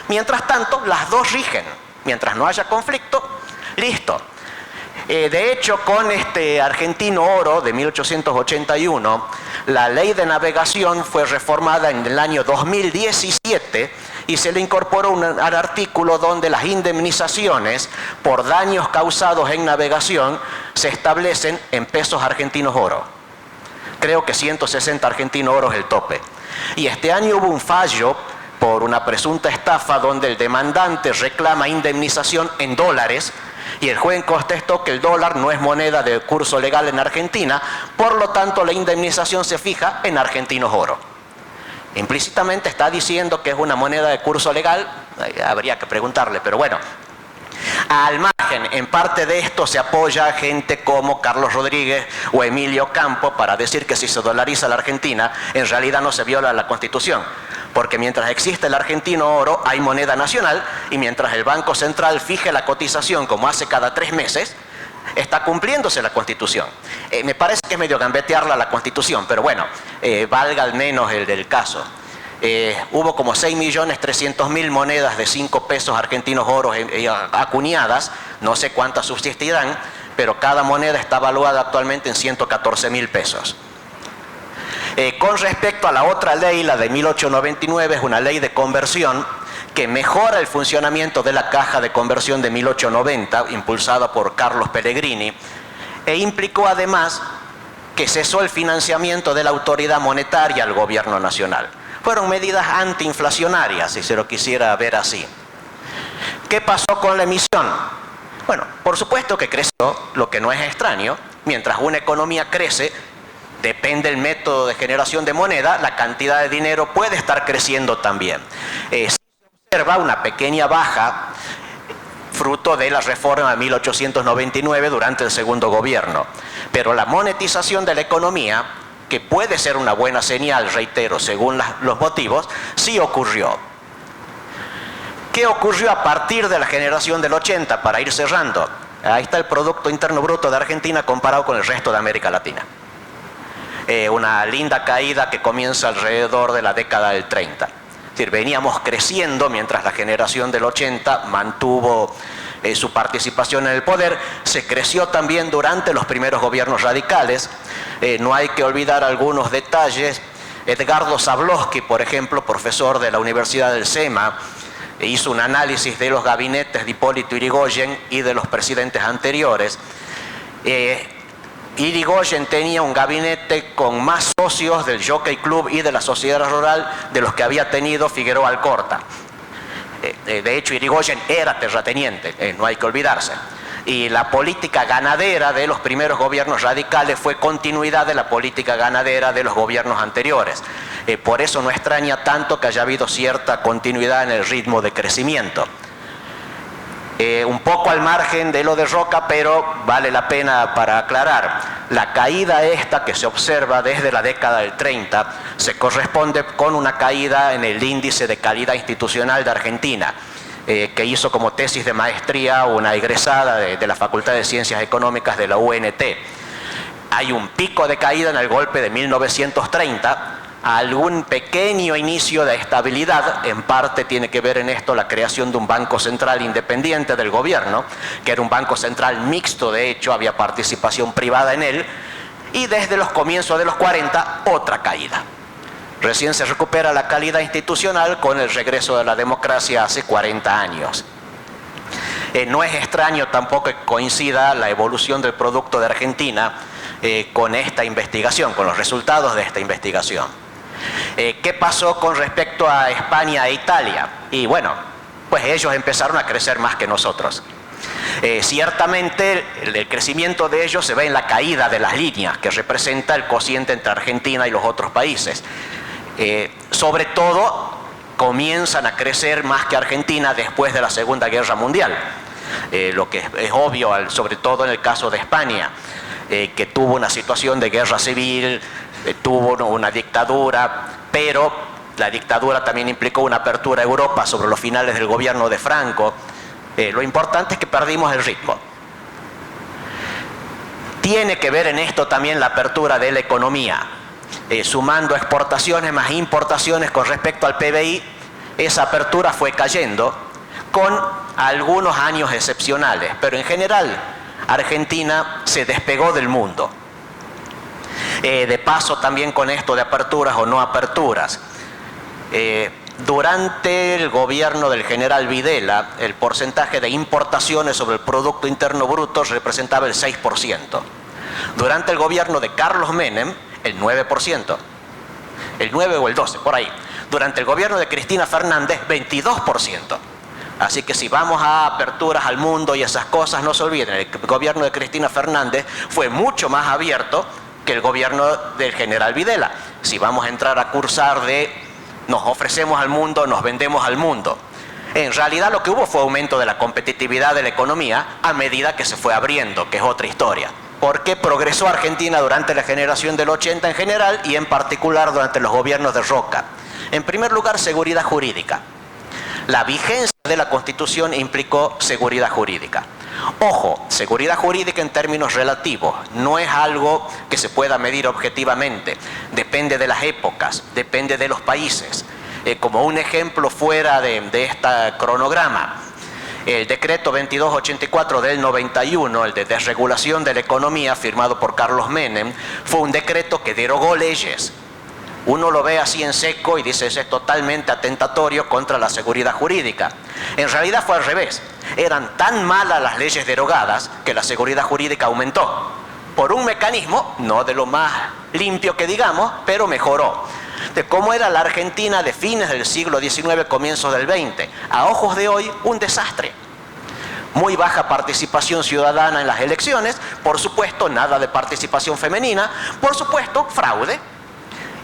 Mientras tanto, las dos rigen. Mientras no haya conflicto, listo. De hecho, con este argentino oro de 1881, la ley de navegación fue reformada en el año 2017 y se le incorporó al artículo donde las indemnizaciones por daños causados en navegación se establecen en pesos argentinos oro. Creo que 160 argentinos oro es el tope. Y este año hubo un fallo por una presunta estafa donde el demandante reclama indemnización en dólares y el juez contestó que el dólar no es moneda de curso legal en Argentina, por lo tanto la indemnización se fija en argentinos oro. Implícitamente está diciendo que es una moneda de curso legal, habría que preguntarle, pero bueno. Al margen, en parte de esto se apoya gente como Carlos Rodríguez o Emilio Campo para decir que si se dolariza la Argentina, en realidad no se viola la Constitución. Porque mientras existe el argentino oro, hay moneda nacional, y mientras el Banco Central fije la cotización como hace cada 3 meses, está cumpliéndose la Constitución. Me parece que es medio gambetearla la Constitución, pero bueno, valga al menos el del caso. Hubo como 6.300.000 monedas de 5 pesos argentinos oros acuñadas, no sé cuántas subsistirán, pero cada moneda está valuada actualmente en 114.000 pesos. Con respecto a la otra ley, la de 1899, es una ley de conversión que mejora el funcionamiento de la caja de conversión de 1890, impulsada por Carlos Pellegrini, e implicó además que cesó el financiamiento de la autoridad monetaria al gobierno nacional. Fueron medidas antiinflacionarias, si se lo quisiera ver así. ¿Qué pasó con la emisión? Bueno, por supuesto que creció, lo que no es extraño. Mientras una economía crece, depende del método de generación de moneda, la cantidad de dinero puede estar creciendo también. Se observa una pequeña baja fruto de la reforma de 1899 durante el segundo gobierno. Pero la monetización de la economía, que puede ser una buena señal, reitero, según los motivos, sí ocurrió. ¿Qué ocurrió a partir de la generación del 80? Para ir cerrando, ahí está el Producto Interno Bruto de Argentina comparado con el resto de América Latina. Una linda caída que comienza alrededor de la década del 30. Es decir, veníamos creciendo mientras la generación del 80 mantuvo su participación en el poder. Se creció también durante los primeros gobiernos radicales. No hay que olvidar algunos detalles. Edgardo Zablosky, por ejemplo, profesor de la Universidad del SEMA, hizo un análisis de los gabinetes de Hipólito Yrigoyen y de los presidentes anteriores. Yrigoyen tenía un gabinete con más socios del Jockey Club y de la Sociedad Rural de los que había tenido Figueroa Alcorta. De hecho, Yrigoyen era terrateniente, no hay que olvidarse. Y la política ganadera de los primeros gobiernos radicales fue continuidad de la política ganadera de los gobiernos anteriores. Por eso no extraña tanto que haya habido cierta continuidad en el ritmo de crecimiento. Un poco al margen de lo de Roca, pero vale la pena para aclarar. La caída esta que se observa desde la década del 30 se corresponde con una caída en el índice de calidad institucional de Argentina, que hizo como tesis de maestría una egresada de la Facultad de Ciencias Económicas de la UNT. Hay un pico de caída en el golpe de 1930, algún pequeño inicio de estabilidad, en parte tiene que ver en esto la creación de un banco central independiente del gobierno, que era un banco central mixto, de hecho había participación privada en él, y desde los comienzos de los 40 otra caída. Recién se recupera la calidad institucional con el regreso de la democracia hace 40 años. No es extraño tampoco que coincida la evolución del Producto de Argentina con esta investigación, con los resultados de esta investigación. ¿Qué pasó con respecto a España e Italia? Y bueno, pues ellos empezaron a crecer más que nosotros. Ciertamente el crecimiento de ellos se ve en la caída de las líneas que representa el cociente entre Argentina y los otros países. Sobre todo comienzan a crecer más que Argentina después de la Segunda Guerra Mundial, lo que es obvio, sobre todo en el caso de España, que tuvo una situación de guerra civil, tuvo una dictadura, pero la dictadura también implicó una apertura a Europa sobre los finales del gobierno de Franco. Lo importante es que perdimos el ritmo. Tiene que ver en esto también la apertura de la economía. Sumando exportaciones más importaciones con respecto al PBI, esa apertura fue cayendo con algunos años excepcionales, pero en general Argentina se despegó del mundo. De paso también con esto de aperturas o no aperturas, durante el gobierno del general Videla, el porcentaje de importaciones sobre el Producto Interno Bruto representaba el 6%. Durante el gobierno de Carlos Menem, el 9%, el 9 o el 12, por ahí. Durante el gobierno de Cristina Fernández, 22%. Así que si vamos a aperturas al mundo y esas cosas, no se olviden, el gobierno de Cristina Fernández fue mucho más abierto que el gobierno del general Videla. Si vamos a entrar a cursar de nos ofrecemos al mundo, nos vendemos al mundo. En realidad lo que hubo fue aumento de la competitividad de la economía a medida que se fue abriendo, que es otra historia. ¿Por qué progresó Argentina durante la generación del 80 en general y en particular durante los gobiernos de Roca? En primer lugar, seguridad jurídica. La vigencia de la Constitución implicó seguridad jurídica. Ojo, seguridad jurídica en términos relativos, no es algo que se pueda medir objetivamente, depende de las épocas, depende de los países. Como un ejemplo fuera de este cronograma, el decreto 2284 del 91, el de desregulación de la economía, firmado por Carlos Menem, fue un decreto que derogó leyes. Uno lo ve así en seco y dice eso es totalmente atentatorio contra la seguridad jurídica. En realidad fue al revés. Eran tan malas las leyes derogadas que la seguridad jurídica aumentó. Por un mecanismo, no de lo más limpio que digamos, pero mejoró. De cómo era la Argentina de fines del siglo XIX, comienzos del XX. A ojos de hoy, un desastre. Muy baja participación ciudadana en las elecciones, por supuesto, nada de participación femenina, por supuesto, fraude.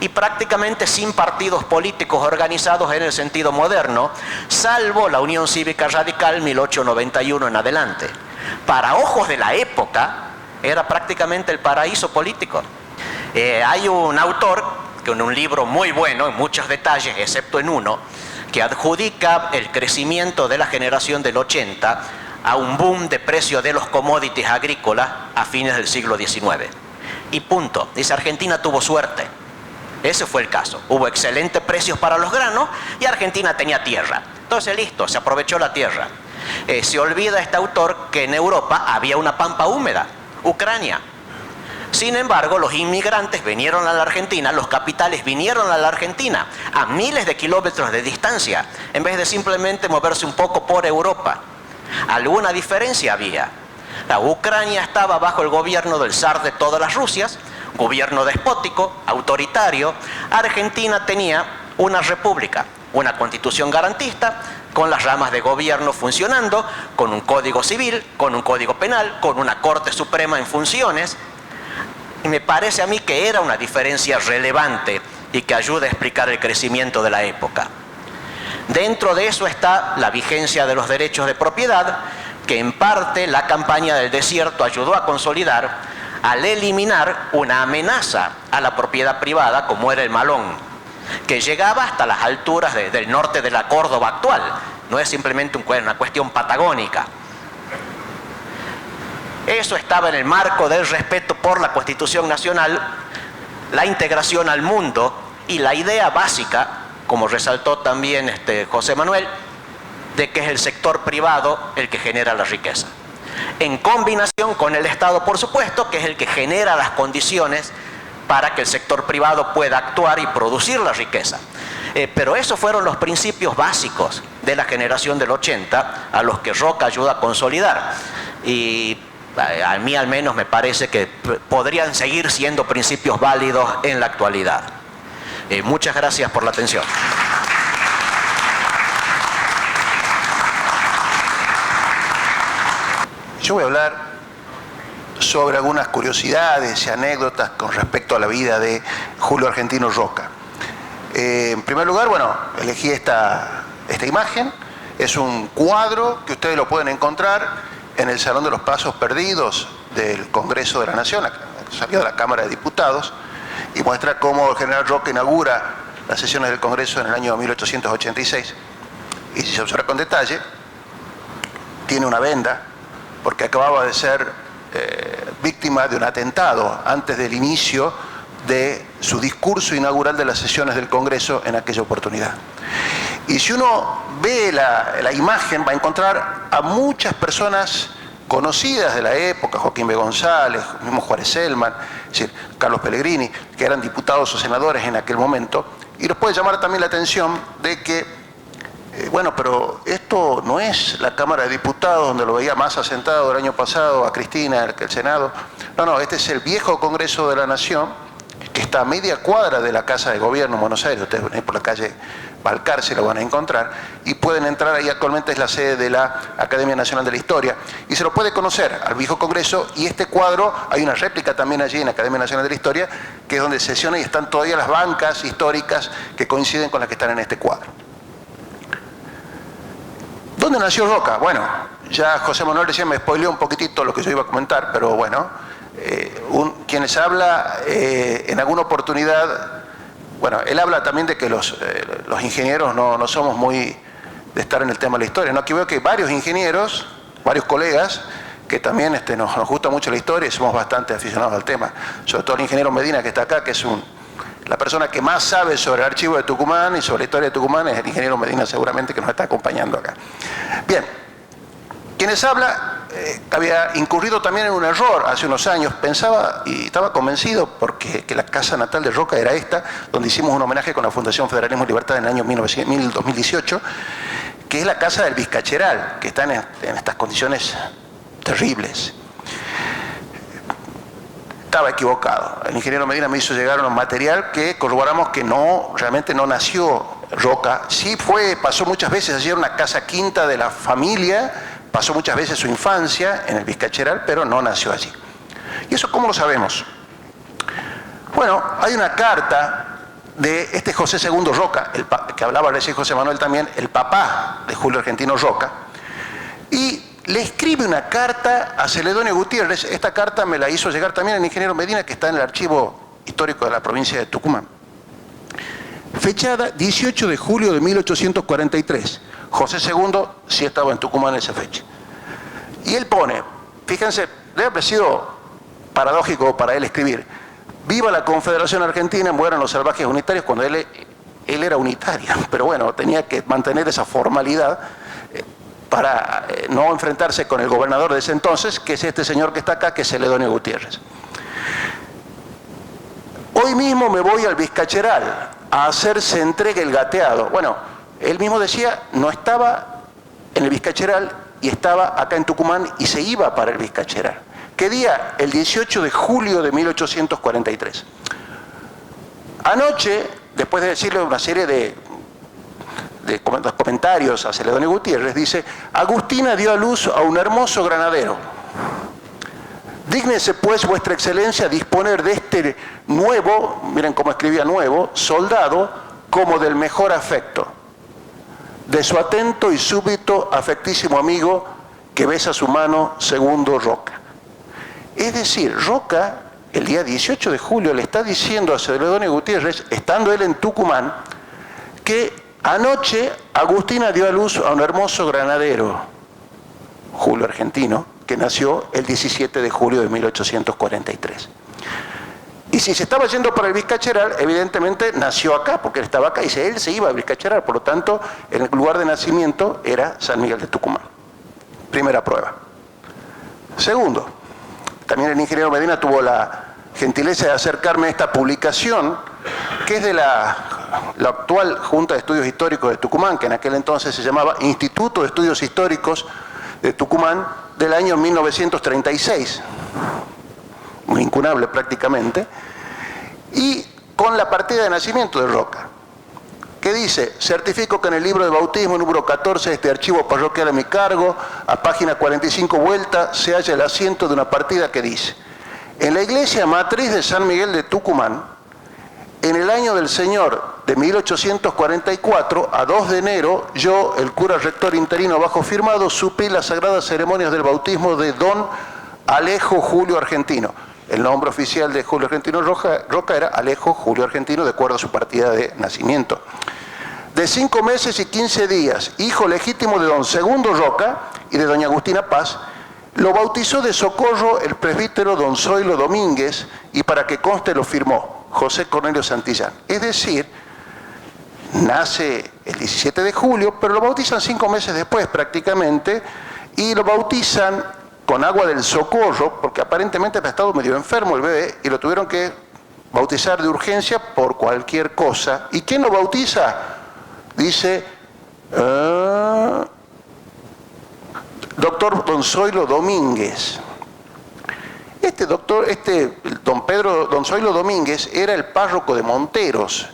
Y prácticamente sin partidos políticos organizados en el sentido moderno, salvo la Unión Cívica Radical 1891 en adelante. Para ojos de la época, era prácticamente el paraíso político. Hay un autor, que en un libro muy bueno, en muchos detalles, excepto en uno, que adjudica el crecimiento de la generación del 80 a un boom de precio de los commodities agrícolas a fines del siglo XIX. Y punto. Dice, Argentina tuvo suerte. Ese fue el caso. Hubo excelentes precios para los granos y Argentina tenía tierra. Entonces, listo, se aprovechó la tierra. Se olvida este autor que en Europa había una pampa húmeda, Ucrania. Sin embargo, los inmigrantes vinieron a la Argentina, los capitales vinieron a la Argentina a miles de kilómetros de distancia, en vez de simplemente moverse un poco por Europa. Alguna diferencia había. La Ucrania estaba bajo el gobierno del zar de todas las Rusias, gobierno despótico, autoritario. Argentina tenía una república, una constitución garantista, con las ramas de gobierno funcionando, con un código civil, con un código penal, con una Corte Suprema en funciones. Y me parece a mí que era una diferencia relevante y que ayude a explicar el crecimiento de la época. Dentro de eso está la vigencia de los derechos de propiedad, que en parte la campaña del desierto ayudó a consolidar al eliminar una amenaza a la propiedad privada como era el malón, que llegaba hasta las alturas del norte de la Córdoba actual. No es simplemente una cuestión patagónica. Eso estaba en el marco del respeto por la Constitución Nacional, la integración al mundo y la idea básica, como resaltó también José Manuel, de que es el sector privado el que genera la riqueza. En combinación con el Estado, por supuesto, que es el que genera las condiciones para que el sector privado pueda actuar y producir la riqueza. Pero esos fueron los principios básicos de la generación del 80, a los que Roca ayuda a consolidar. Y a mí al menos me parece que podrían seguir siendo principios válidos en la actualidad. Muchas gracias por la atención. Yo voy a hablar sobre algunas curiosidades y anécdotas con respecto a la vida de Julio Argentino Roca. En primer lugar, bueno, elegí esta imagen. Es un cuadro que ustedes lo pueden encontrar en el Salón de los Pasos Perdidos del Congreso de la Nación, salió de la Cámara de Diputados, y muestra cómo el general Roca inaugura las sesiones del Congreso en el año 1886. Y si se observa con detalle, tiene una venda, porque acababa de ser víctima de un atentado antes del inicio de su discurso inaugural de las sesiones del Congreso en aquella oportunidad. Y si uno ve la imagen, va a encontrar a muchas personas conocidas de la época, Joaquín B. González, mismo Juárez Selman, es decir, Carlos Pellegrini, que eran diputados o senadores en aquel momento, y nos puede llamar también la atención de que bueno, pero esto no es la Cámara de Diputados, donde lo veía más asentado el año pasado a Cristina que el Senado. No, este es el viejo Congreso de la Nación, que está a media cuadra de la Casa de Gobierno en Buenos Aires. Ustedes van a ir por la calle Balcarce, lo van a encontrar, y pueden entrar ahí. Actualmente es la sede de la Academia Nacional de la Historia, y se lo puede conocer al viejo Congreso. Y este cuadro, hay una réplica también allí en la Academia Nacional de la Historia, que es donde sesiona y están todavía las bancas históricas que coinciden con las que están en este cuadro. ¿Dónde nació Roca? Bueno, ya José Manuel recién me spoileó un poquitito lo que yo iba a comentar, pero bueno, quienes habla en alguna oportunidad, bueno, él habla también de que los ingenieros no somos muy de estar en el tema de la historia, ¿no? Aquí veo que varios ingenieros, varios colegas, que también nos gusta mucho la historia y somos bastante aficionados al tema, sobre todo el ingeniero Medina, que está acá, que es la persona que más sabe sobre el archivo de Tucumán y sobre la historia de Tucumán, es el ingeniero Medina, seguramente, que nos está acompañando acá. Bien, quienes habla había incurrido también en un error hace unos años. Pensaba y estaba convencido porque que la casa natal de Roca era esta, donde hicimos un homenaje con la Fundación Federalismo y Libertad en el año 2018, que es la casa del Vizcacheral, que está en estas condiciones terribles. Estaba equivocado. El ingeniero Medina me hizo llegar un material que corroboramos que realmente no nació Roca. Sí pasó muchas veces allí, era una casa quinta de la familia, pasó muchas veces su infancia en el Vizcacheral, pero no nació allí. ¿Y eso cómo lo sabemos? Bueno, hay una carta de José II Roca, que hablaba recién José Manuel también, el papá de Julio Argentino Roca, y le escribe una carta a Celedonio Gutiérrez. Esta carta me la hizo llegar también el ingeniero Medina, que está en el archivo histórico de la provincia de Tucumán. Fechada 18 de julio de 1843. José II sí estaba en Tucumán en esa fecha. Y él pone, fíjense, debe haber sido paradójico para él escribir: viva la Confederación Argentina, mueran los salvajes unitarios, cuando él era unitario, pero bueno, tenía que mantener esa formalidad para no enfrentarse con el gobernador de ese entonces, que es este señor que está acá, que es Celedonio Gutiérrez. Hoy mismo me voy al Vizcacheral a hacerse entregue el gateado. Bueno, él mismo decía, no estaba en el Vizcacheral y estaba acá en Tucumán y se iba para el Vizcacheral. ¿Qué día? El 18 de julio de 1843. Anoche, después de decirle una serie de comentarios a Celedonio Gutiérrez, dice: Agustina dio a luz a un hermoso granadero. Dígnese pues vuestra excelencia disponer de este nuevo, miren cómo escribía nuevo, soldado, como del mejor afecto, de su atento y súbito afectísimo amigo que besa su mano, Segundo Roca. Es decir, Roca, el día 18 de julio, le está diciendo a Celedonio Gutiérrez, estando él en Tucumán, que anoche Agustina dio a luz a un hermoso granadero, Julio Argentino, que nació el 17 de julio de 1843. Y si se estaba yendo para el Vizcacheral, evidentemente nació acá, porque él estaba acá, y él se iba a Vizcacheral, por lo tanto, el lugar de nacimiento era San Miguel de Tucumán. Primera prueba. Segundo, también el ingeniero Medina tuvo la gentileza de acercarme a esta publicación, que es de la actual Junta de Estudios Históricos de Tucumán, que en aquel entonces se llamaba Instituto de Estudios Históricos de Tucumán, del año 1936, muy incunable prácticamente, y con la partida de nacimiento de Roca, que dice: certifico que en el libro de bautismo número 14 de este archivo parroquial a mi cargo, a página 45 vuelta, se halla el asiento de una partida que dice: en la iglesia matriz de San Miguel de Tucumán, en el año del Señor de 1844, a 2 de enero, yo, el cura rector interino bajo firmado, suplí las sagradas ceremonias del bautismo de don Alejo Julio Argentino. El nombre oficial de Julio Argentino Roca era Alejo Julio Argentino, de acuerdo a su partida de nacimiento. De 5 meses y 15 días, hijo legítimo de don Segundo Roca y de doña Agustina Paz, lo bautizó de socorro el presbítero don Zoilo Domínguez, y para que conste lo firmó José Cornelio Santillán. Es decir, nace el 17 de julio, pero lo bautizan 5 meses después prácticamente, y lo bautizan con agua del socorro, porque aparentemente había estado medio enfermo el bebé, y lo tuvieron que bautizar de urgencia por cualquier cosa. ¿Y quién lo bautiza? Dice, doctor don Zoilo Domínguez. Don Zoilo Domínguez era el párroco de Monteros,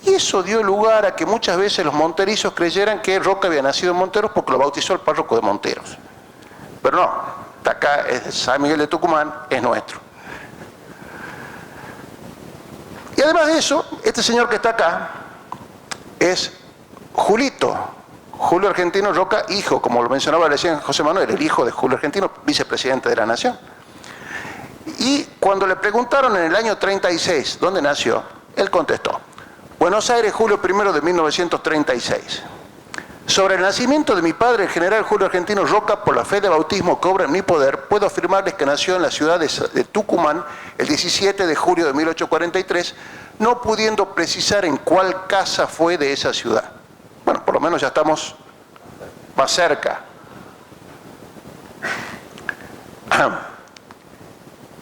y eso dio lugar a que muchas veces los monterizos creyeran que Roca había nacido en Monteros porque lo bautizó el párroco de Monteros. Pero no, acá es San Miguel de Tucumán, es nuestro. Y además de eso, este señor que está acá es Julio Argentino Roca, hijo, como lo mencionaba recién José Manuel, el hijo de Julio Argentino, vicepresidente de la Nación. Y cuando le preguntaron en el año 36 dónde nació, él contestó: Buenos Aires, julio 1 de 1936. Sobre el nacimiento de mi padre, el general Julio Argentino Roca, por la fe de bautismo que obra en mi poder, puedo afirmarles que nació en la ciudad de Tucumán el 17 de julio de 1843, no pudiendo precisar en cuál casa fue de esa ciudad. Bueno, por lo menos ya estamos más cerca.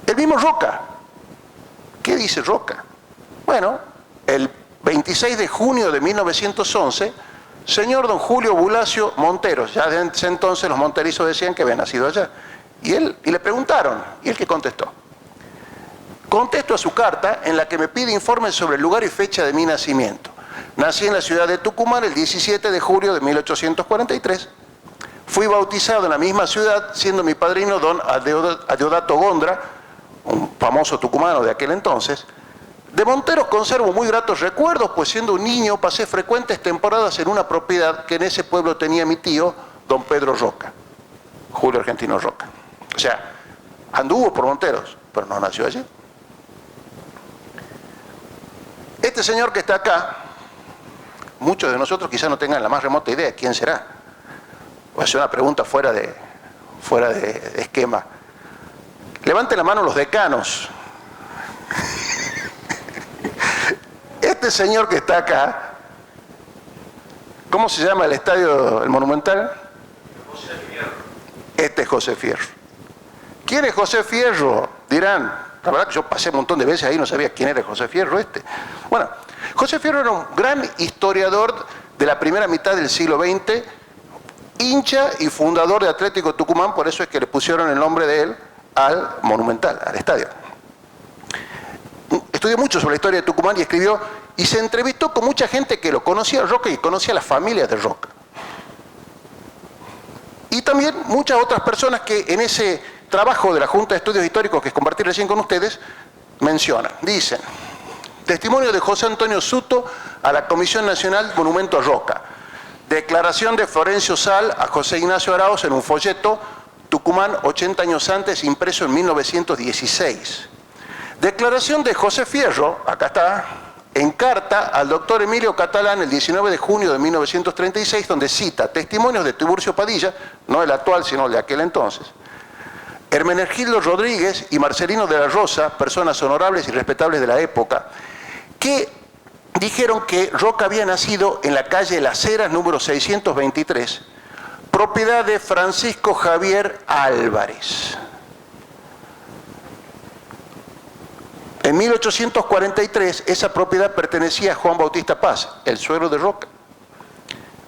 El mismo Roca. ¿Qué dice Roca? Bueno, el 26 de junio de 1911, señor don Julio Bulacio Monteros, ya desde ese entonces los monterizos decían que había nacido allá, y le preguntaron, y él que contestó: contesto a su carta en la que me pide informes sobre el lugar y fecha de mi nacimiento. Nací en la ciudad de Tucumán el 17 de julio de 1843. Fui bautizado en la misma ciudad, siendo mi padrino don Adeodato Gondra, un famoso tucumano de aquel entonces. De Monteros conservo muy gratos recuerdos, pues siendo un niño pasé frecuentes temporadas en una propiedad que en ese pueblo tenía mi tío, don Pedro Roca, Julio Argentino Roca. O sea, anduvo por Monteros, pero no nació allí. Este señor que está acá, muchos de nosotros quizás no tengan la más remota idea de quién será. Voy a hacer una pregunta fuera de esquema. Levanten la mano los decanos. Este señor que está acá, ¿cómo se llama el estadio, el Monumental? José Fierro. Este es José Fierro. ¿Quién es José Fierro? Dirán, la verdad que yo pasé un montón de veces ahí y no sabía quién era José Fierro este. Bueno, José Fierro era un gran historiador de la primera mitad del siglo XX, hincha y fundador de Atlético Tucumán, por eso es que le pusieron el nombre de él al Monumental, al estadio. Estudió mucho sobre la historia de Tucumán y escribió, y se entrevistó con mucha gente que lo conocía a Roca y conocía a las familias de Roca. Y también muchas otras personas que en ese trabajo de la Junta de Estudios Históricos que compartí recién con ustedes menciona, dicen, testimonio de José Antonio Suto a la Comisión Nacional Monumento a Roca, declaración de Florencio Sal a José Ignacio Arauz en un folleto Tucumán 80 años antes, impreso en 1916. Declaración de José Fierro, acá está, en carta al doctor Emilio Catalán el 19 de junio de 1936, donde cita testimonios de Tiburcio Padilla, no el actual, sino el de aquel entonces, Hermenegildo Rodríguez y Marcelino de la Rosa, personas honorables y respetables de la época, que dijeron que Roca había nacido en la calle Las Heras, número 623, propiedad de Francisco Javier Álvarez. En 1843, esa propiedad pertenecía a Juan Bautista Paz, el suegro de Roca,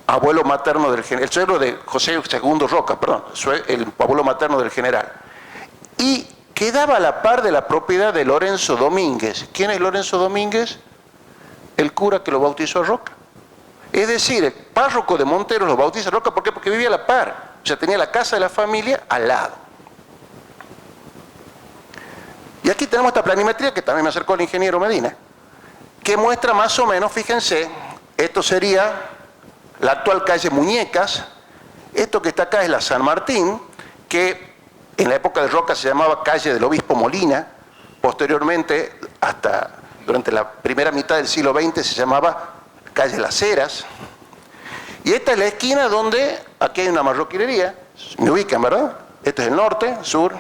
abuelo materno del general, el suegro de José II Roca, perdón, el abuelo materno del general. Y quedaba a la par de la propiedad de Lorenzo Domínguez. ¿Quién es Lorenzo Domínguez? El cura que lo bautizó a Roca. Es decir, el párroco de Monteros lo bautiza a Roca, ¿por qué? Porque vivía a la par. O sea, tenía la casa de la familia al lado. Y aquí tenemos esta planimetría que también me acercó el ingeniero Medina, que muestra más o menos, fíjense, esto sería la actual calle Muñecas, esto que está acá es la San Martín, que en la época de Roca se llamaba calle del Obispo Molina, posteriormente, hasta durante la primera mitad del siglo XX, se llamaba calle Las Heras, y esta es la esquina donde, aquí hay una marroquinería, me ubican, ¿verdad? Este es el norte, sur.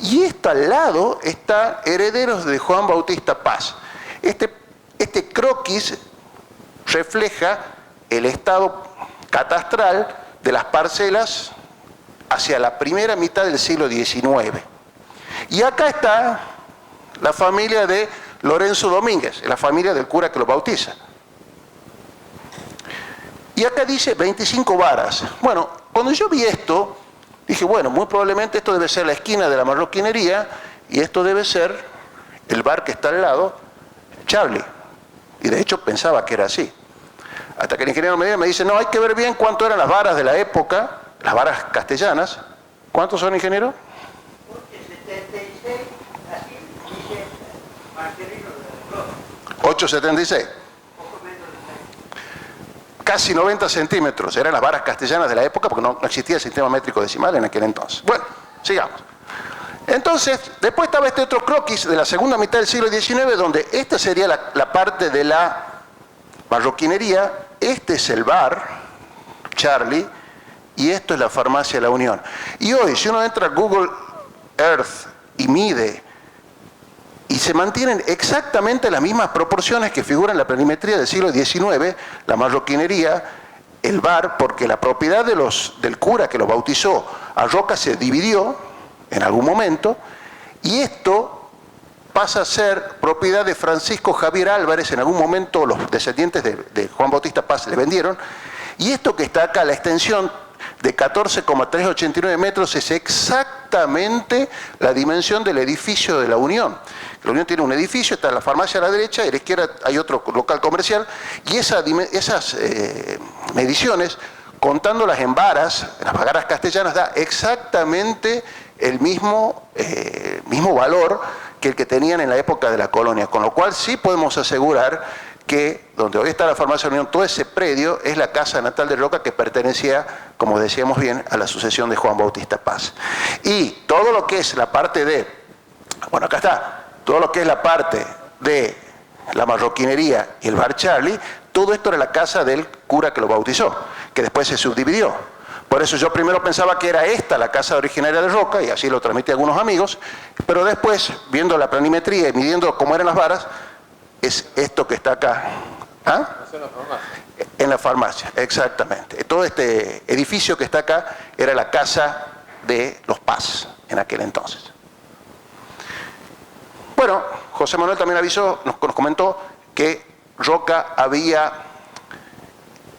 Y esto al lado está Herederos de Juan Bautista Paz. Este croquis refleja el estado catastral de las parcelas hacia la primera mitad del siglo XIX. Y acá está la familia de Lorenzo Domínguez, la familia del cura que lo bautiza. Y acá dice 25 varas. Bueno, cuando yo vi esto, dije, bueno, muy probablemente esto debe ser la esquina de la marroquinería y esto debe ser el bar que está al lado, Charlie. Y de hecho pensaba que era así. Hasta que el ingeniero Medina me dice, no, hay que ver bien cuánto eran las varas de la época, las varas castellanas. ¿Cuántos son, ingeniero? 8,76. Casi 90 centímetros, eran las varas castellanas de la época porque no existía el sistema métrico decimal en aquel entonces. Bueno, sigamos. Entonces, después estaba este otro croquis de la segunda mitad del siglo XIX, donde esta sería la parte de la marroquinería, este es el bar, Charlie, y esto es la farmacia La Unión. Y hoy, si uno entra a Google Earth y mide, y se mantienen exactamente las mismas proporciones que figuran en la planimetría del siglo XIX, la marroquinería, el bar, porque la propiedad del cura que lo bautizó a Roca se dividió en algún momento, y esto pasa a ser propiedad de Francisco Javier Álvarez. En algún momento los descendientes de Juan Bautista Paz le vendieron, y esto que está acá, la extensión de 14,389 metros, es exactamente la dimensión del edificio de La Unión. La Unión tiene un edificio, está la farmacia a la derecha y a la izquierda hay otro local comercial, y esas mediciones, contándolas en varas, las varas castellanas, da exactamente el mismo valor que el que tenían en la época de la colonia, con lo cual sí podemos asegurar que donde hoy está la farmacia Unión, todo ese predio es la casa natal de Roca, que pertenecía, como decíamos bien, a la sucesión de Juan Bautista Paz. Y todo lo que es la parte de, bueno, acá está, todo lo que es la parte de la marroquinería y el bar Charlie, todo esto era la casa del cura que lo bautizó, que después se subdividió. Por eso yo primero pensaba que era esta la casa originaria de Roca, y así lo transmití a algunos amigos, pero después, viendo la planimetría y midiendo cómo eran las varas, es esto que está acá. ¿Ah? En la farmacia, exactamente. Todo este edificio que está acá era la casa de los Paz en aquel entonces. Bueno, José Manuel también avisó, nos comentó que Roca había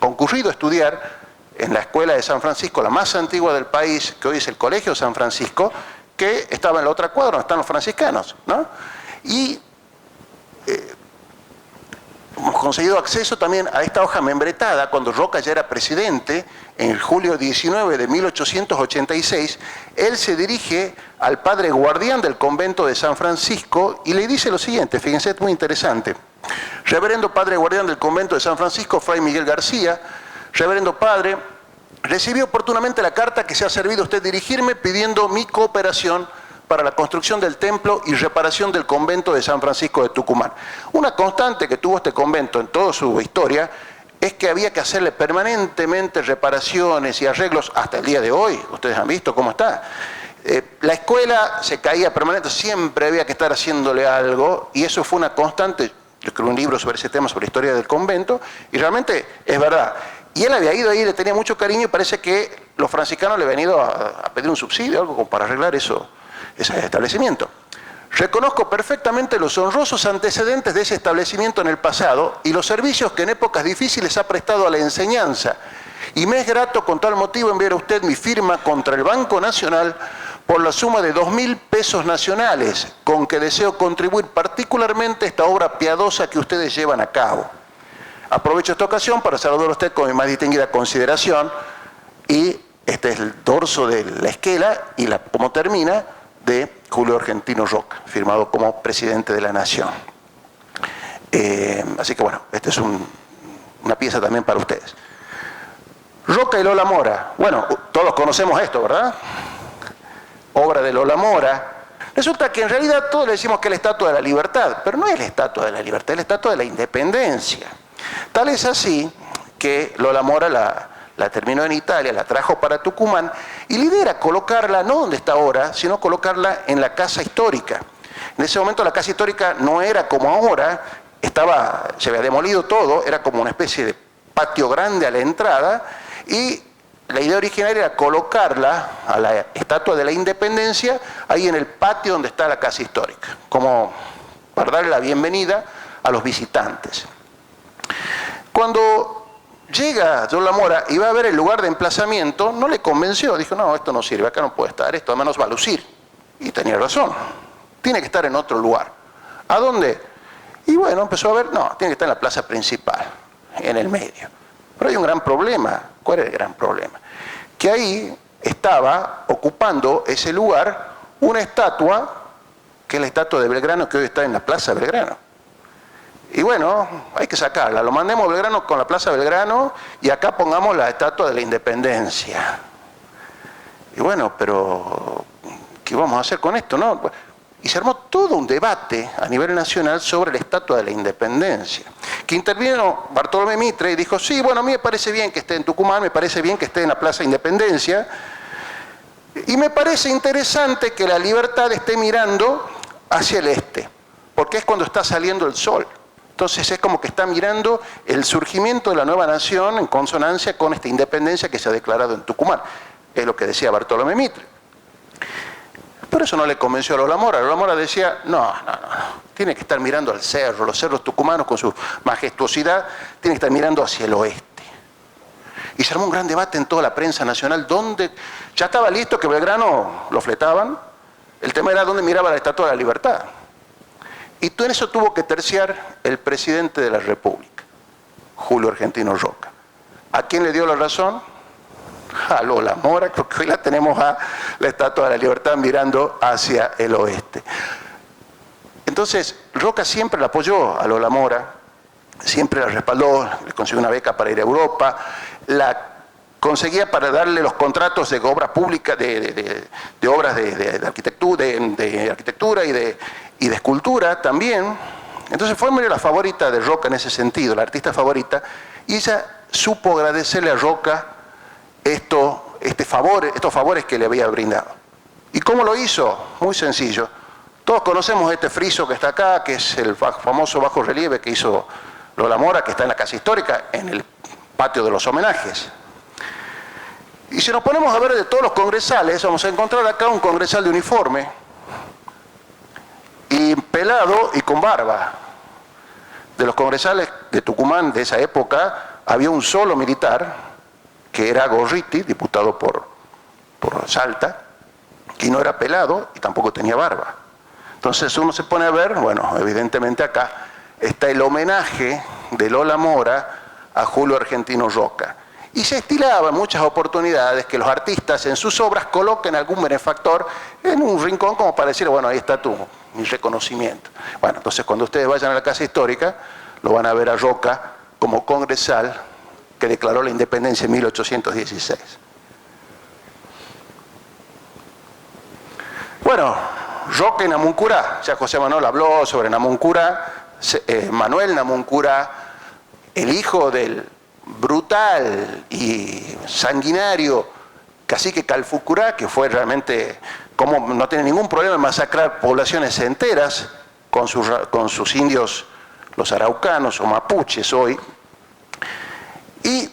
concurrido a estudiar en la escuela de San Francisco, la más antigua del país, que hoy es el Colegio San Francisco, que estaba en la otra cuadra donde están los franciscanos, ¿no? Y hemos conseguido acceso también a esta hoja membretada cuando Roca ya era presidente, en el julio 19 de 1886, él se dirige al padre guardián del convento de San Francisco y le dice lo siguiente, fíjense, es muy interesante. Reverendo padre guardián del convento de San Francisco, Fray Miguel García, reverendo padre, recibí oportunamente la carta que se ha servido usted dirigirme pidiendo mi cooperación para la construcción del templo y reparación del convento de San Francisco de Tucumán. Una constante que tuvo este convento en toda su historia es que había que hacerle permanentemente reparaciones y arreglos hasta el día de hoy. Ustedes han visto cómo está. La escuela se caía permanente, siempre había que estar haciéndole algo y eso fue una constante. Yo escribí un libro sobre ese tema, sobre la historia del convento, y realmente es verdad. Y él había ido ahí, le tenía mucho cariño y parece que los franciscanos le habían ido a pedir un subsidio, algo como para arreglar eso. Ese establecimiento. Reconozco perfectamente los honrosos antecedentes de ese establecimiento en el pasado y los servicios que en épocas difíciles ha prestado a la enseñanza. Y me es grato con tal motivo enviar a usted mi firma contra el Banco Nacional por la suma de 2.000 pesos nacionales, con que deseo contribuir particularmente a esta obra piadosa que ustedes llevan a cabo. Aprovecho esta ocasión para saludar a usted con mi más distinguida consideración y este es el dorso de la esquela y cómo termina de Julio Argentino Roca, firmado como presidente de la Nación. Así que bueno, esta es una pieza también para ustedes. Roca y Lola Mora. Bueno, todos conocemos esto, ¿verdad? Obra de Lola Mora. Resulta que en realidad todos le decimos que es la Estatua de la Libertad, pero no es la Estatua de la Libertad, es la Estatua de la Independencia. Tal es así que Lola Mora la terminó en Italia, la trajo para Tucumán y la idea era colocarla, no donde está ahora, sino colocarla en la casa histórica. En ese momento la casa histórica no era como ahora, se había demolido todo, era como una especie de patio grande a la entrada y la idea original era colocarla a la Estatua de la Independencia ahí en el patio donde está la casa histórica, como para darle la bienvenida a los visitantes. Cuando llega Lola Mora y va a ver el lugar de emplazamiento, no le convenció, dijo, no, esto no sirve, acá no puede estar, esto además nos va a lucir. Y tenía razón, tiene que estar en otro lugar. ¿A dónde? Y bueno, empezó a ver, no, tiene que estar en la plaza principal, en el medio. Pero hay un gran problema. ¿Cuál es el gran problema? Que ahí estaba ocupando ese lugar una estatua, que es la estatua de Belgrano, que hoy está en la plaza Belgrano. Y bueno, hay que sacarla, lo mandemos a Belgrano con la plaza Belgrano y acá pongamos la estatua de la Independencia. Y bueno, pero ¿qué vamos a hacer con esto, no? Y se armó todo un debate a nivel nacional sobre la estatua de la Independencia. Que intervino Bartolomé Mitre y dijo, sí, bueno, a mí me parece bien que esté en Tucumán, me parece bien que esté en la plaza Independencia, y me parece interesante que la Libertad esté mirando hacia el este, porque es cuando está saliendo el sol. Entonces es como que está mirando el surgimiento de la nueva nación en consonancia con esta independencia que se ha declarado en Tucumán. Es lo que decía Bartolomé Mitre. Por eso no le convenció a Lola Mora. Lola Mora decía, no, tiene que estar mirando al cerro, los cerros tucumanos con su majestuosidad, tiene que estar mirando hacia el oeste. Y se armó un gran debate en toda la prensa nacional, donde ya estaba listo que Belgrano lo fletaban, el tema era dónde miraba la Estatua de la Libertad. Y en eso tuvo que terciar el presidente de la República, Julio Argentino Roca. ¿A quién le dio la razón? A Lola Mora, porque hoy la tenemos a la Estatua de la Libertad mirando hacia el oeste. Entonces, Roca siempre la apoyó a Lola Mora, siempre la respaldó, le consiguió una beca para ir a Europa, la conseguía para darle los contratos de obras públicas, de obras de arquitectura y de escultura también. Entonces fue la favorita de Roca en ese sentido, la artista favorita, y ella supo agradecerle a Roca estos favores que le había brindado. ¿Y cómo lo hizo? Muy sencillo. Todos conocemos este friso que está acá, que es el famoso bajo relieve que hizo Lola Mora, que está en la casa histórica, en el patio de los homenajes. Y si nos ponemos a ver de todos los congresales, vamos a encontrar acá un congresal de uniforme, y pelado y con barba. De los congresales de Tucumán de esa época, había un solo militar, que era Gorriti, diputado por Salta, que no era pelado y tampoco tenía barba. Entonces uno se pone a ver, bueno, evidentemente acá está el homenaje de Lola Mora a Julio Argentino Roca. Y se estilaba en muchas oportunidades que los artistas en sus obras coloquen algún benefactor en un rincón como para decir, bueno, ahí está mi reconocimiento. Bueno, entonces cuando ustedes vayan a la Casa Histórica, lo van a ver a Roca como congresal que declaró la independencia en 1816. Bueno, Roca y Namuncurá, ya José Manuel habló sobre Namuncurá, Manuel Namuncurá, el hijo del brutal y sanguinario cacique Calfucurá, que fue realmente, como no tiene ningún problema en masacrar poblaciones enteras con sus indios, los araucanos o mapuches hoy. Y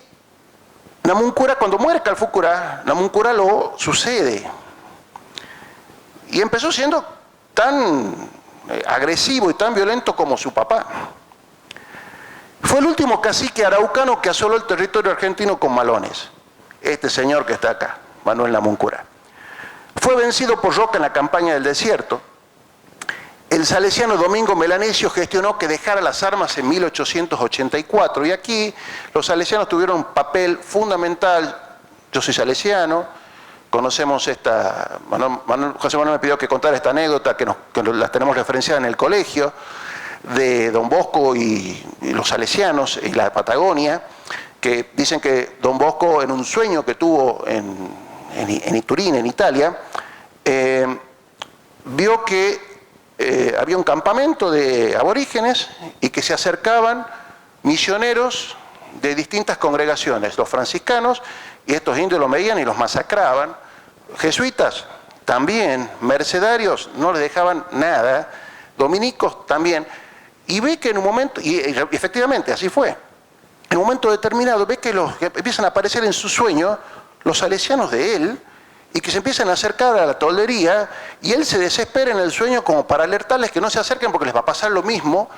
Namuncurá, cuando muere Calfucurá, Namuncurá lo sucede. Y empezó siendo tan agresivo y tan violento como su papá. Fue el último cacique araucano que asoló el territorio argentino con malones. Este señor que está acá, Manuel Namuncurá. Fue vencido por Roca en la campaña del desierto. El salesiano Domingo Melanesio gestionó que dejara las armas en 1884. Y aquí los salesianos tuvieron un papel fundamental. Yo soy salesiano. Conocemos José Manuel me pidió que contara esta anécdota que las tenemos referenciadas en el colegio, de Don Bosco y los salesianos y la Patagonia, que dicen que Don Bosco, en un sueño que tuvo en Turín, en Italia, vio que había un campamento de aborígenes y que se acercaban misioneros de distintas congregaciones, los franciscanos, y estos indios los veían y los masacraban. Jesuitas también, mercedarios no les dejaban nada, dominicos también. Y ve que en un momento, y efectivamente así fue, en un momento determinado ve que empiezan a aparecer en su sueño los salesianos de él y que se empiezan a acercar a la toldería y él se desespera en el sueño como para alertarles que no se acerquen porque les va a pasar lo mismo.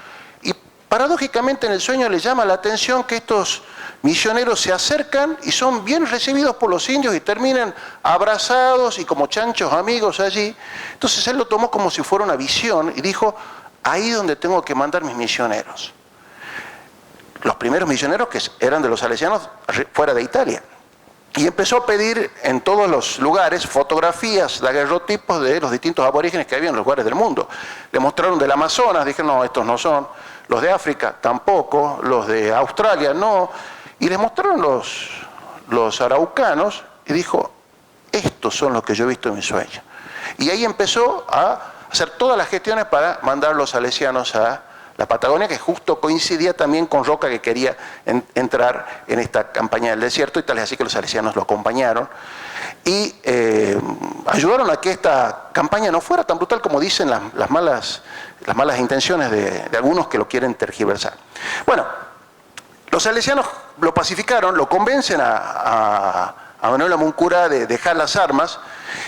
Y paradójicamente en el sueño les llama la atención que estos misioneros se acercan y son bien recibidos por los indios y terminan abrazados y como chanchos amigos allí. Entonces él lo tomó como si fuera una visión y dijo, ahí es donde tengo que mandar mis misioneros. Los primeros misioneros que eran de los salesianos fuera de Italia. Y empezó a pedir en todos los lugares fotografías, daguerrotipos de los distintos aborígenes que había en los lugares del mundo. Le mostraron del Amazonas, dije, no, estos no son. Los de África tampoco, los de Australia no. Y les mostraron los araucanos y dijo, estos son los que yo he visto en mi sueño. Y ahí empezó a hacer todas las gestiones para mandar los salesianos a la Patagonia, que justo coincidía también con Roca, que quería entrar en esta campaña del desierto, y tal es así que los salesianos lo acompañaron y ayudaron a que esta campaña no fuera tan brutal como dicen las malas intenciones de algunos que lo quieren tergiversar. Bueno, los salesianos lo pacificaron, lo convencen a Manuel Namuncurá de dejar las armas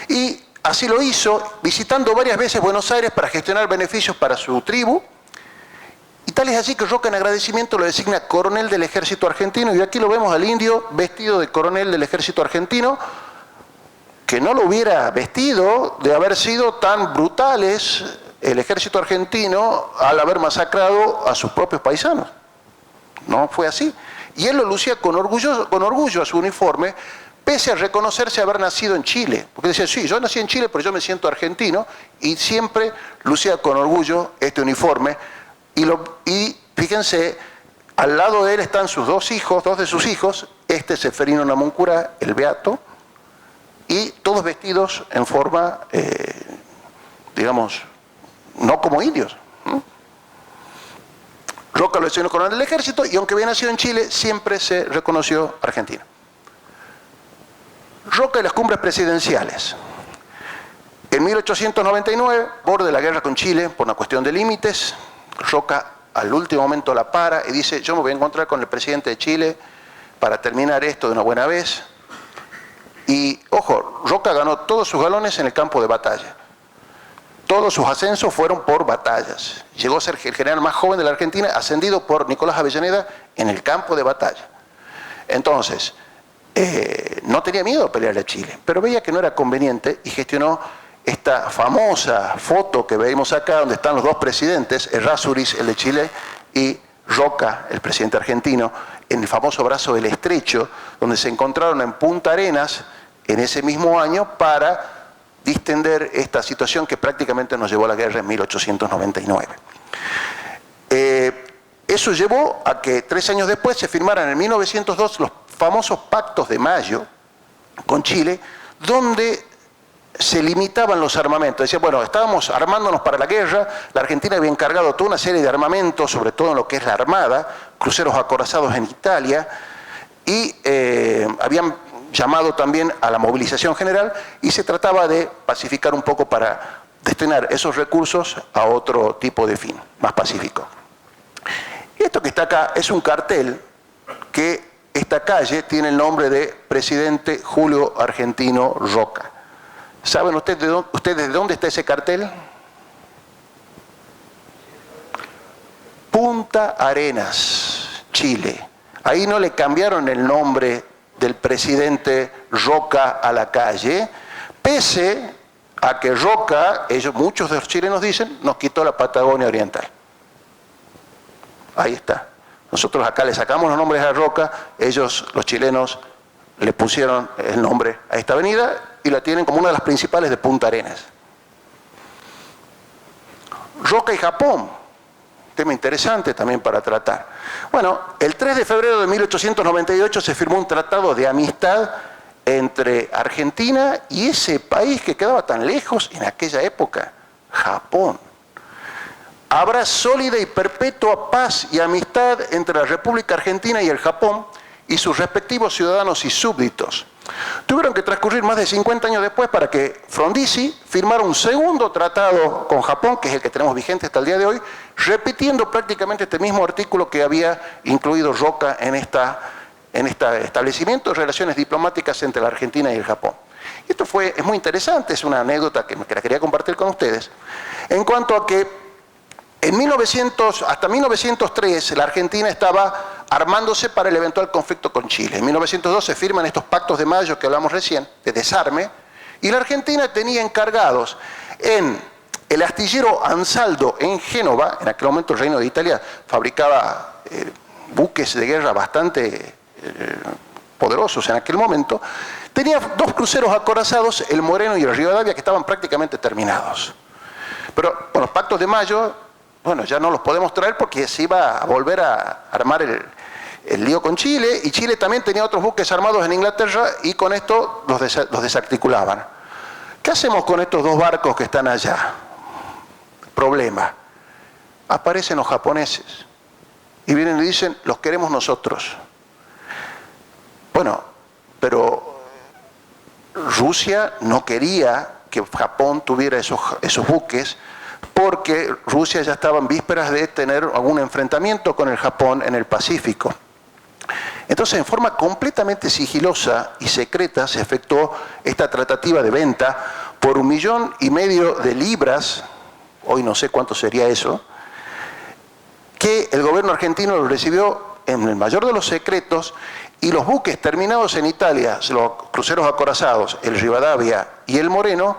y así lo hizo, visitando varias veces Buenos Aires para gestionar beneficios para su tribu. Y tal es así que Roca en agradecimiento lo designa coronel del ejército argentino. Y aquí lo vemos al indio vestido de coronel del ejército argentino, que no lo hubiera vestido de haber sido tan brutales el ejército argentino al haber masacrado a sus propios paisanos. No fue así. Y él lo lucía con orgullo a su uniforme, pese a reconocerse haber nacido en Chile. Porque decía, sí, yo nací en Chile, pero yo me siento argentino, y siempre lucía con orgullo este uniforme. Y fíjense, al lado de él están sus dos de sus hijos, Seferino Namuncurá, el beato, y todos vestidos en forma, digamos, no como indios. Roca lo designó coronel del ejército y aunque había nacido en Chile, siempre se reconoció argentino. Roca y las cumbres presidenciales. En 1899, borde la guerra con Chile por una cuestión de límites, Roca al último momento la para y dice, yo me voy a encontrar con el presidente de Chile para terminar esto de una buena vez. Y, ojo, Roca ganó todos sus galones en el campo de batalla. Todos sus ascensos fueron por batallas. Llegó a ser el general más joven de la Argentina, ascendido por Nicolás Avellaneda en el campo de batalla. Entonces, no tenía miedo a pelearle a Chile, pero veía que no era conveniente y gestionó esta famosa foto que vemos acá, donde están los dos presidentes, Errázuriz, el de Chile, y Roca, el presidente argentino, en el famoso brazo del Estrecho, donde se encontraron en Punta Arenas en ese mismo año para distender esta situación que prácticamente nos llevó a la guerra en 1899. Eso llevó a que 3 años después se firmaran en 1902 los famosos Pactos de Mayo con Chile, donde se limitaban los armamentos. Decía, bueno, estábamos armándonos para la guerra, la Argentina había encargado toda una serie de armamentos, sobre todo en lo que es la Armada, cruceros acorazados en Italia, y habían llamado también a la movilización general, y se trataba de pacificar un poco para destinar esos recursos a otro tipo de fin, más pacífico. Esto que está acá es un cartel que esta calle tiene el nombre de Presidente Julio Argentino Roca. ¿Saben ustedes de dónde está ese cartel? Punta Arenas, Chile. Ahí no le cambiaron el nombre del presidente Roca a la calle, pese a que Roca, muchos de los chilenos dicen, nos quitó la Patagonia Oriental. Ahí está. Nosotros acá le sacamos los nombres a Roca, ellos, los chilenos, le pusieron el nombre a esta avenida y la tienen como una de las principales de Punta Arenas. Roca y Japón, tema interesante también para tratar. Bueno, el 3 de febrero de 1898 se firmó un tratado de amistad entre Argentina y ese país que quedaba tan lejos en aquella época, Japón. Habrá sólida y perpetua paz y amistad entre la República Argentina y el Japón y sus respectivos ciudadanos y súbditos. Tuvieron que transcurrir más de 50 años después para que Frondizi firmara un segundo tratado con Japón, que es el que tenemos vigente hasta el día de hoy, repitiendo prácticamente este mismo artículo que había incluido Roca en este establecimiento de relaciones diplomáticas entre la Argentina y el Japón. Y esto es muy interesante, es una anécdota que la quería compartir con ustedes, en cuanto a que hasta 1903 la Argentina estaba armándose para el eventual conflicto con Chile. En 1902 se firman estos Pactos de Mayo que hablamos recién, de desarme, y la Argentina tenía encargados en el astillero Ansaldo en Génova, en aquel momento el Reino de Italia fabricaba buques de guerra bastante poderosos en aquel momento, tenía 2 cruceros acorazados, el Moreno y el Rivadavia, que estaban prácticamente terminados. Pero con los Pactos de Mayo, bueno, ya no los podemos traer porque se iba a volver a armar el lío con Chile, y Chile también tenía otros buques armados en Inglaterra y con esto los desarticulaban. ¿Qué hacemos con estos 2 barcos que están allá? Problema. Aparecen los japoneses y vienen y dicen, los queremos nosotros. Bueno, pero Rusia no quería que Japón tuviera esos buques, porque Rusia ya estaba en vísperas de tener algún enfrentamiento con el Japón en el Pacífico. Entonces, en forma completamente sigilosa y secreta se efectuó esta tratativa de venta por $1,5 millones de libras, hoy no sé cuánto sería eso, que el gobierno argentino lo recibió en el mayor de los secretos, y los buques terminados en Italia, los cruceros acorazados, el Rivadavia y el Moreno,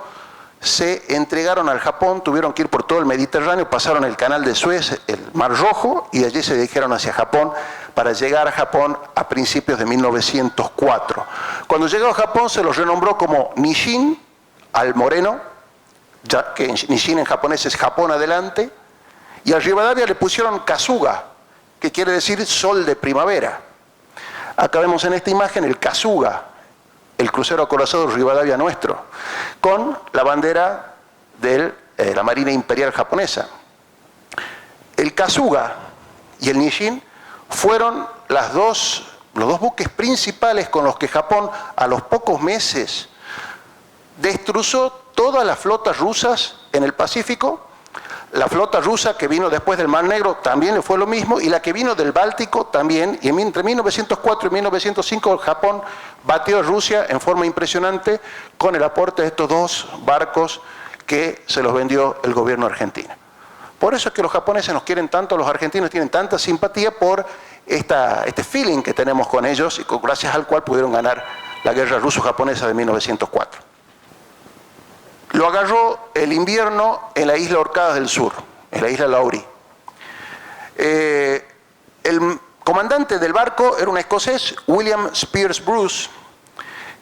se entregaron al Japón, tuvieron que ir por todo el Mediterráneo, pasaron el canal de Suez, el Mar Rojo, y de allí se dirigieron hacia Japón para llegar a Japón a principios de 1904. Cuando llegó a Japón se los renombró como Nishin al Moreno, ya que Nishin en japonés es Japón adelante, y al Rivadavia le pusieron Kasuga, que quiere decir sol de primavera. Acá vemos en esta imagen el Kasuga, el crucero acorazado Rivadavia nuestro, con la bandera de la Marina Imperial japonesa. El Kasuga y el Nishin fueron los dos buques principales con los que Japón a los pocos meses destrozó todas las flotas rusas en el Pacífico. La flota rusa que vino después del Mar Negro también le fue lo mismo, y la que vino del Báltico también, y entre 1904 y 1905 Japón batió a Rusia en forma impresionante con el aporte de estos 2 barcos que se los vendió el gobierno argentino. Por eso es que los japoneses nos quieren tanto, los argentinos tienen tanta simpatía por este feeling que tenemos con ellos, y gracias al cual pudieron ganar la guerra ruso-japonesa de 1904. Lo agarró el invierno en la isla Orcadas del Sur, en la isla Laurí. comandante del barco era un escocés, William Spears Bruce,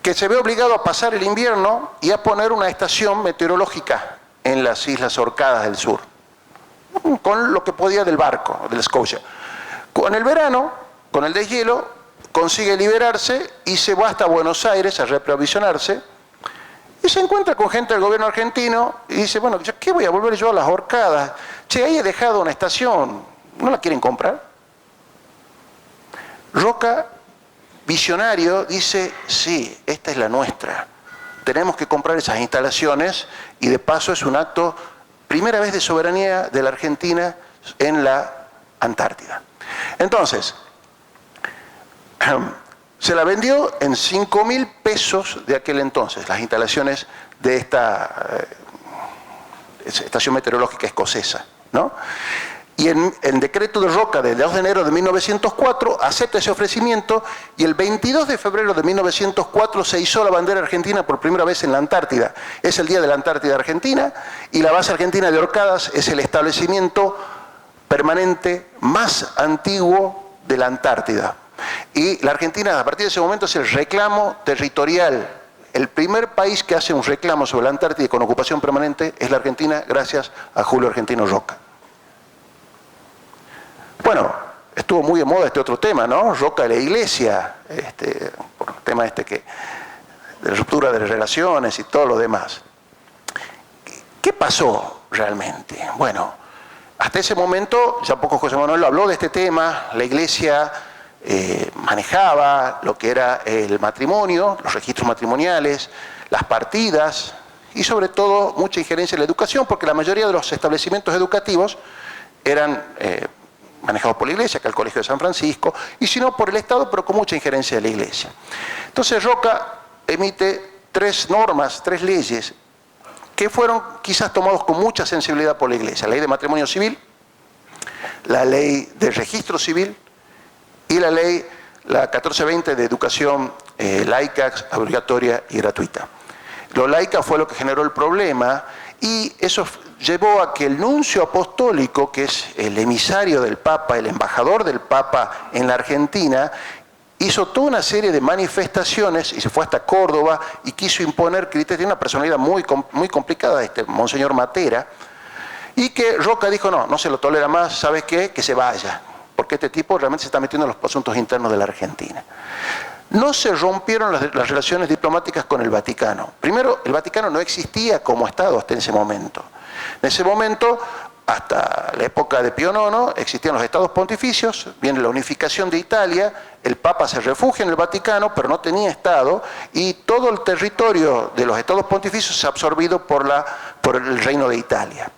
que se ve obligado a pasar el invierno y a poner una estación meteorológica en las Islas Orcadas del Sur, con lo que podía del barco, del Scotia. Con el verano, con el deshielo, consigue liberarse y se va hasta Buenos Aires a reaprovisionarse y se encuentra con gente del gobierno argentino y dice, bueno, ¿qué voy a volver yo a las Orcadas? Che, ahí he dejado una estación, ¿no la quieren comprar? Roca, visionario, dice, sí, esta es la nuestra. Tenemos que comprar esas instalaciones y de paso es un acto, primera vez de soberanía de la Argentina en la Antártida. Entonces, se la vendió en 5.000 pesos de aquel entonces, las instalaciones de esta estación meteorológica escocesa, ¿no? Y en decreto de Roca del 2 de enero de 1904 acepta ese ofrecimiento y el 22 de febrero de 1904 se izó la bandera argentina por primera vez en la Antártida. Es el Día de la Antártida Argentina y la base argentina de Orcadas es el establecimiento permanente más antiguo de la Antártida. Y la Argentina a partir de ese momento es el reclamo territorial. El primer país que hace un reclamo sobre la Antártida con ocupación permanente es la Argentina gracias a Julio Argentino Roca. Bueno, estuvo muy de moda este otro tema, ¿no? Roca de la Iglesia, por el tema de la ruptura de las relaciones y todo lo demás. ¿Qué pasó realmente? Bueno, hasta ese momento, ya poco José Manuel habló de este tema, la Iglesia manejaba lo que era el matrimonio, los registros matrimoniales, las partidas y sobre todo mucha injerencia en la educación, porque la mayoría de los establecimientos educativos eran manejados por la Iglesia, que el Colegio de San Francisco, y si no por el Estado, pero con mucha injerencia de la Iglesia. Entonces Roca emite 3 normas, 3 leyes, que fueron quizás tomados con mucha sensibilidad por la Iglesia. La ley de matrimonio civil, la ley de registro civil y la ley, la 1420 de educación laica, obligatoria y gratuita. Lo laica fue lo que generó el problema y eso llevó a que el nuncio apostólico, que es el emisario del Papa, el embajador del Papa en la Argentina, hizo toda una serie de manifestaciones y se fue hasta Córdoba y quiso imponer criterios. Tiene una personalidad muy complicada, Monseñor Matera, y que Roca dijo, no se lo tolera más, ¿sabes qué? Que se vaya, porque este tipo realmente se está metiendo en los asuntos internos de la Argentina. No se rompieron las relaciones diplomáticas con el Vaticano. Primero, el Vaticano no existía como Estado hasta ese momento. En ese momento, hasta la época de Pío IX, existían los estados pontificios, viene la unificación de Italia, el Papa se refugia en el Vaticano, pero no tenía Estado, y todo el territorio de los estados pontificios se ha absorbido por el Reino de Italia.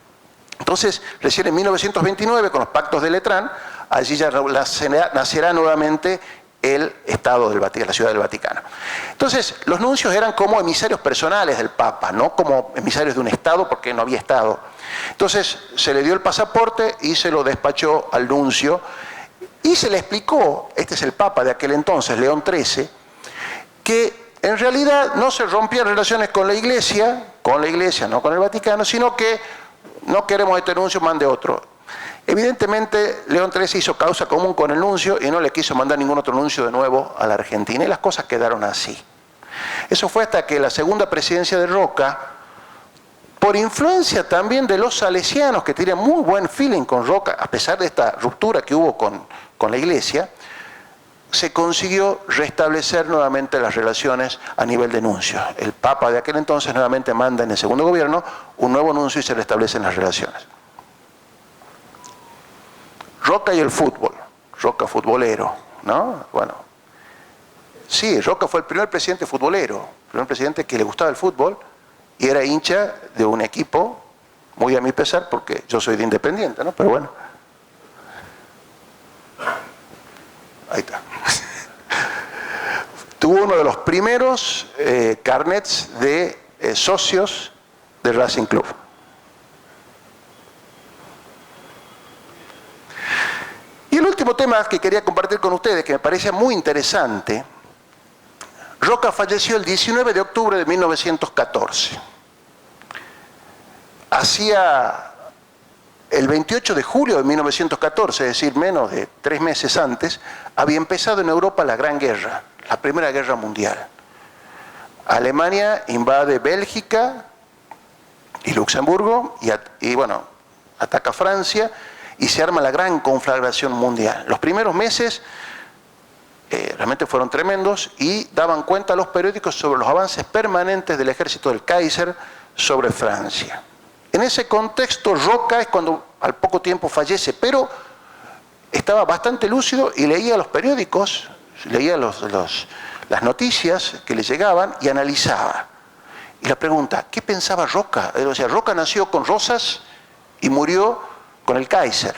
Entonces, recién en 1929, con los pactos de Letrán, allí ya nacerá nuevamente el Estado del Vaticano, la Ciudad del Vaticano. Entonces, los nuncios eran como emisarios personales del Papa, no como emisarios de un Estado, porque no había Estado. Entonces, se le dio el pasaporte y se lo despachó al nuncio, y se le explicó, este es el Papa de aquel entonces, León XIII, que en realidad no se rompían relaciones con la Iglesia, no con el Vaticano, sino que no queremos este nuncio, mande otro. Evidentemente, León XIII hizo causa común con el nuncio y no le quiso mandar ningún otro nuncio de nuevo a la Argentina, y las cosas quedaron así. Eso fue hasta que la segunda presidencia de Roca, por influencia también de los salesianos, que tenían muy buen feeling con Roca, a pesar de esta ruptura que hubo con la Iglesia, se consiguió restablecer nuevamente las relaciones a nivel de nuncio. El Papa de aquel entonces nuevamente manda en el segundo gobierno un nuevo nuncio y se restablecen las relaciones. Roca y el fútbol, Roca futbolero, ¿no? Bueno, sí, Roca fue el primer presidente futbolero, el primer presidente que le gustaba el fútbol y era hincha de un equipo, muy a mi pesar, porque yo soy de Independiente, ¿no? Pero bueno. Ahí está. Tuvo uno de los primeros carnets de socios de Racing Club. Y el último tema que quería compartir con ustedes, que me parece muy interesante, Roca falleció el 19 de octubre de 1914. Hacía el 28 de julio de 1914, es decir, menos de 3 meses antes, había empezado en Europa la Gran Guerra, la Primera Guerra Mundial. Alemania invade Bélgica y Luxemburgo y bueno, ataca Francia y se arma la gran conflagración mundial. Los primeros meses realmente fueron tremendos y daban cuenta a los periódicos sobre los avances permanentes del ejército del Kaiser sobre Francia. En ese contexto, Roca es cuando al poco tiempo fallece, pero estaba bastante lúcido y leía los periódicos, leía las noticias que le llegaban y analizaba. Y la pregunta, ¿qué pensaba Roca? O sea, Roca nació con Rosas y murió con el Kaiser.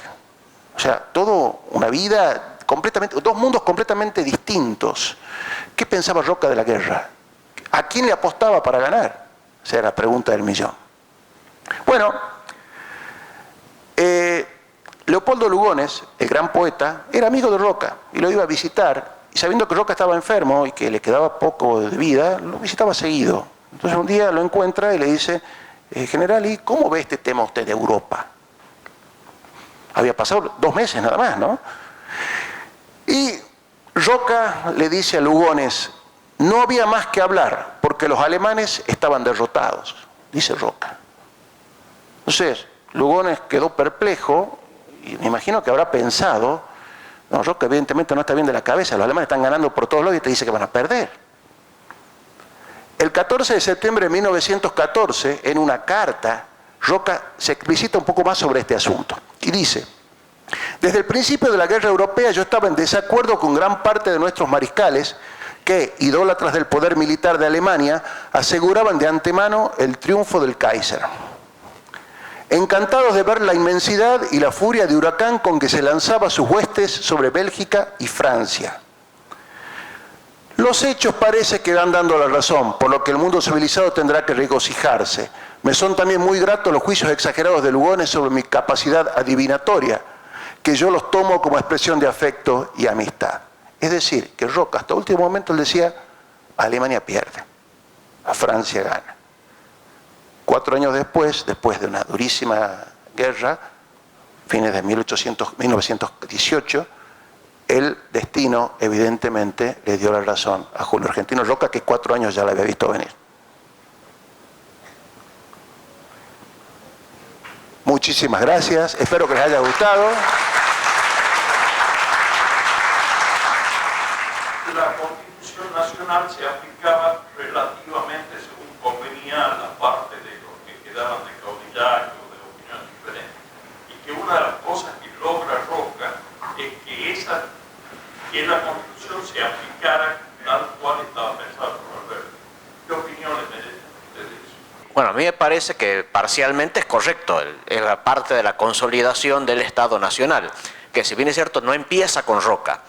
O sea, toda una vida completamente, dos mundos completamente distintos. ¿Qué pensaba Roca de la guerra? ¿A quién le apostaba para ganar? Esa era la pregunta del millón. Bueno, Leopoldo Lugones, el gran poeta, era amigo de Roca y lo iba a visitar. Y sabiendo que Roca estaba enfermo y que le quedaba poco de vida, lo visitaba seguido. Entonces un día lo encuentra y le dice, general, ¿y cómo ve este tema usted de Europa? Había pasado 2 meses nada más, ¿no? Y Roca le dice a Lugones, no había más que hablar, porque los alemanes estaban derrotados, dice Roca. Entonces, Lugones quedó perplejo y me imagino que habrá pensado, no, Roca evidentemente no está bien de la cabeza, los alemanes están ganando por todos lados y te dice que van a perder. El 14 de septiembre de 1914, en una carta, Roca se explicita un poco más sobre este asunto y dice, desde el principio de la guerra europea yo estaba en desacuerdo con gran parte de nuestros mariscales que, idólatras del poder militar de Alemania, aseguraban de antemano el triunfo del Kaiser. Encantados de ver la inmensidad y la furia de huracán con que se lanzaba sus huestes sobre Bélgica y Francia. Los hechos parece que van dando la razón, por lo que el mundo civilizado tendrá que regocijarse. Me son también muy gratos los juicios exagerados de Lugones sobre mi capacidad adivinatoria, que yo los tomo como expresión de afecto y amistad. Es decir, que Roca hasta el último momento él decía, Alemania pierde, a Francia gana. 4 años después de una durísima guerra, fines de 1918, el destino evidentemente le dio la razón a Julio Argentino Roca, que 4 años ya la había visto venir. Muchísimas gracias, espero que les haya gustado. La Constitución Nacional se aplicaba relativamente según convenía a la parte de los que quedaban de caudillaje o de opiniones diferentes. Y que una de las cosas que logra Roca es que la Constitución se aplicara tal cual estaba pensado por Alberto. ¿Qué opiniones me dicen ustedes de eso? Bueno, a mí me parece que parcialmente es correcto, es la parte de la consolidación del Estado Nacional, que si bien es cierto no empieza con Roca.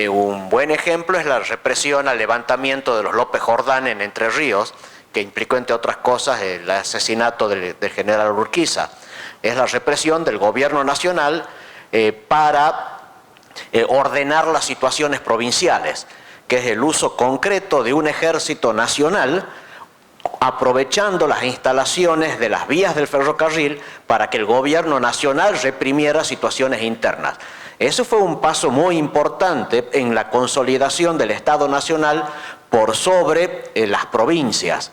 Un buen ejemplo es la represión al levantamiento de los López Jordán en Entre Ríos, que implicó entre otras cosas el asesinato del general Urquiza. Es la represión del gobierno nacional para ordenar las situaciones provinciales, que es el uso concreto de un ejército nacional aprovechando las instalaciones de las vías del ferrocarril para que el gobierno nacional reprimiera situaciones internas. Eso fue un paso muy importante en la consolidación del Estado Nacional por sobre las provincias.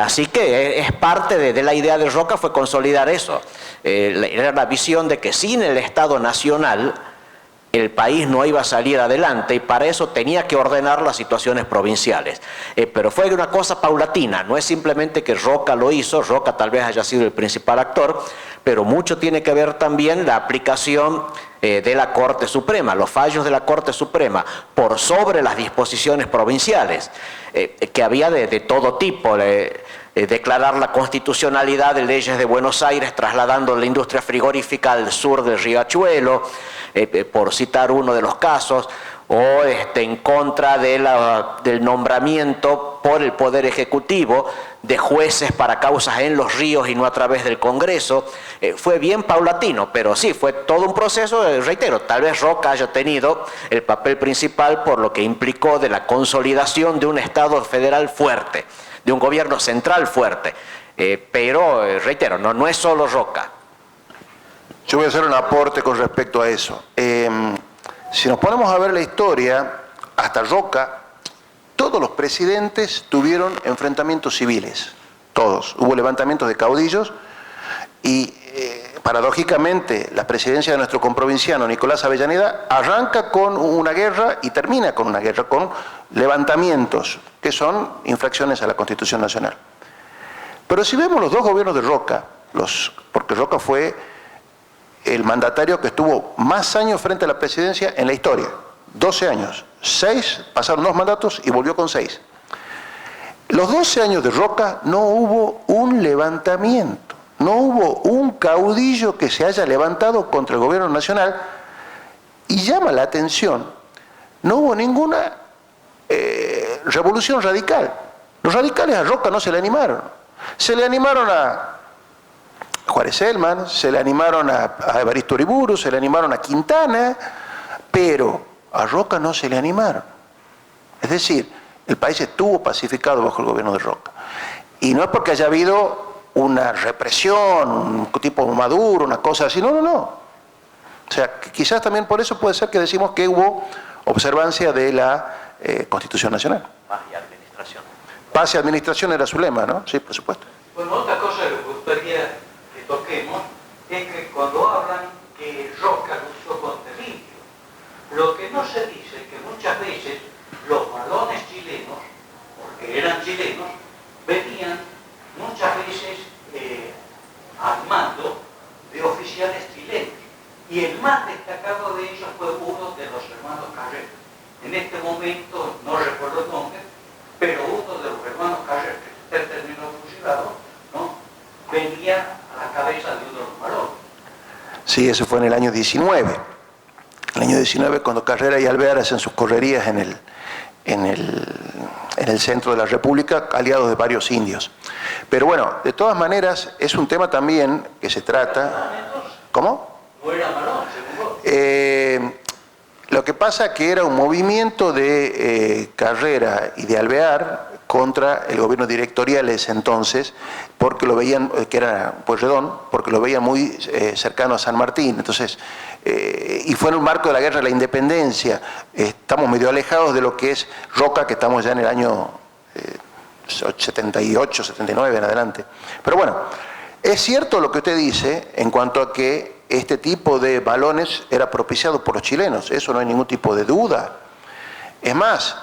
Así que es parte de la idea de Roca fue consolidar eso. Era la visión de que sin el Estado Nacional el país no iba a salir adelante y para eso tenía que ordenar las situaciones provinciales. Pero fue una cosa paulatina, no es simplemente que Roca lo hizo, Roca tal vez haya sido el principal actor, pero mucho tiene que ver también la aplicación de la Corte Suprema, los fallos de la Corte Suprema por sobre las disposiciones provinciales, que había de todo tipo. Declarar la constitucionalidad de leyes de Buenos Aires trasladando la industria frigorífica al sur del Riachuelo, por citar uno de los casos, o en contra del nombramiento por el Poder Ejecutivo de jueces para causas en los ríos y no a través del Congreso. Fue bien paulatino, pero sí, fue todo un proceso, reitero, tal vez Roca haya tenido el papel principal por lo que implicó de la consolidación de un Estado federal fuerte, de un gobierno central fuerte, pero reitero, no es solo Roca. Yo voy a hacer un aporte con respecto a eso. Si nos ponemos a ver la historia, hasta Roca, todos los presidentes tuvieron enfrentamientos civiles, todos. Hubo levantamientos de caudillos y paradójicamente la presidencia de nuestro comprovinciano Nicolás Avellaneda arranca con una guerra y termina con una guerra, con levantamientos que son infracciones a la Constitución Nacional. Pero si vemos los dos gobiernos de Roca, porque Roca fue el mandatario que estuvo más años frente a la presidencia en la historia, 12 años, 6, pasaron 2 mandatos y volvió con 6. Los 12 años de Roca no hubo un levantamiento, no hubo un caudillo que se haya levantado contra el gobierno nacional, y llama la atención, no hubo ninguna revolución radical. Los radicales a Roca no se le animaron. Se le animaron a Juárez Celman, se le animaron a Evaristo Uriburu, se le animaron a Quintana, pero a Roca no se le animaron. Es decir, el país estuvo pacificado bajo el gobierno de Roca. Y no es porque haya habido una represión, un tipo Maduro, una cosa así, no. O sea, quizás también por eso puede ser que decimos que hubo observancia de la Constitución Nacional. Paz y administración. Paz y administración era su lema, ¿no? Sí, por supuesto. Bueno, otra cosa que me gustaría que toquemos es que cuando hablan que Roca luchó contra el indio, lo que no se dice es que muchas veces los malones chilenos, porque eran chilenos, venían muchas veces al mando de oficiales chilenos. Y el más destacado de ellos fue uno de los hermanos Carrera. En este momento no recuerdo el nombre, pero uno de los hermanos Carrera, que usted terminó fusilado, ¿no?, venía a la cabeza de uno de los malones. Sí, eso fue en el año 19. El año 19, cuando Carrera y Alvear hacen sus correrías en el centro de la República, aliados de varios indios. Pero bueno, de todas maneras, es un tema también que se trata... ¿Cómo? No era malón, según vos. Lo que pasa es que era un movimiento de Carrera y de Alvear contra el gobierno directorial de ese entonces, porque lo veían, que era Pueyrredón, porque lo veían muy cercano a San Martín. Entonces, y fue en un marco de la guerra de la independencia. Estamos medio alejados de lo que es Roca, que estamos ya en el año 78, 79 en adelante. Pero bueno, es cierto lo que usted dice en cuanto a que este tipo de balones era propiciado por los chilenos, eso no hay ningún tipo de duda. Es más,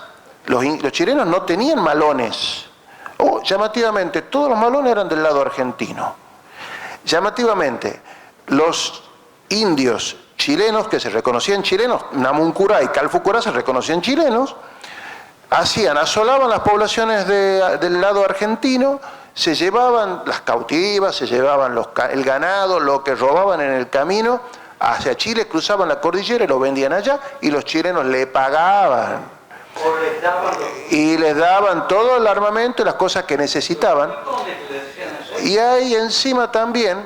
los chilenos no tenían malones. Llamativamente, todos los malones eran del lado argentino. Llamativamente, los indios chilenos que se reconocían chilenos, Namuncurá y Calfucurá se reconocían chilenos, asolaban las poblaciones del lado argentino, se llevaban las cautivas, se llevaban el ganado, lo que robaban en el camino hacia Chile, cruzaban la cordillera y lo vendían allá, y los chilenos le pagaban. Y les daban todo el armamento y las cosas que necesitaban. Y hay encima también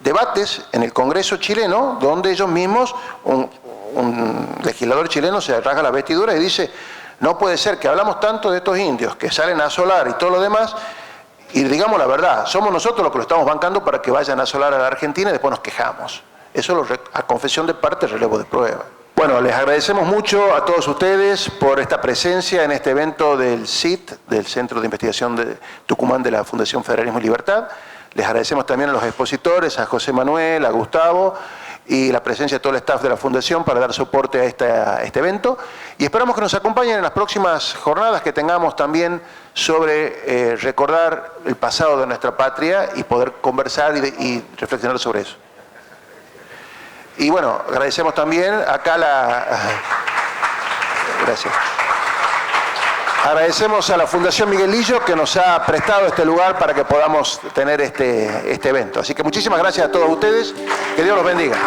debates en el Congreso chileno, donde ellos mismos, un legislador chileno se rasga la vestidura y dice: no puede ser que hablamos tanto de estos indios que salen a asolar y todo lo demás, y digamos la verdad, somos nosotros los que lo estamos bancando para que vayan a asolar a la Argentina y después nos quejamos. Eso a confesión de parte, relevo de prueba. Bueno, les agradecemos mucho a todos ustedes por esta presencia en este evento del CIT, del Centro de Investigación de Tucumán de la Fundación Federalismo y Libertad. Les agradecemos también a los expositores, a José Manuel, a Gustavo, y la presencia de todo el staff de la Fundación para dar soporte a este evento. Y esperamos que nos acompañen en las próximas jornadas que tengamos también sobre recordar el pasado de nuestra patria y poder conversar y reflexionar sobre eso. Y bueno, agradecemos también acá Gracias. Agradecemos a la Fundación Miguelillo que nos ha prestado este lugar para que podamos tener este evento. Así que muchísimas gracias a todos ustedes. Que Dios los bendiga.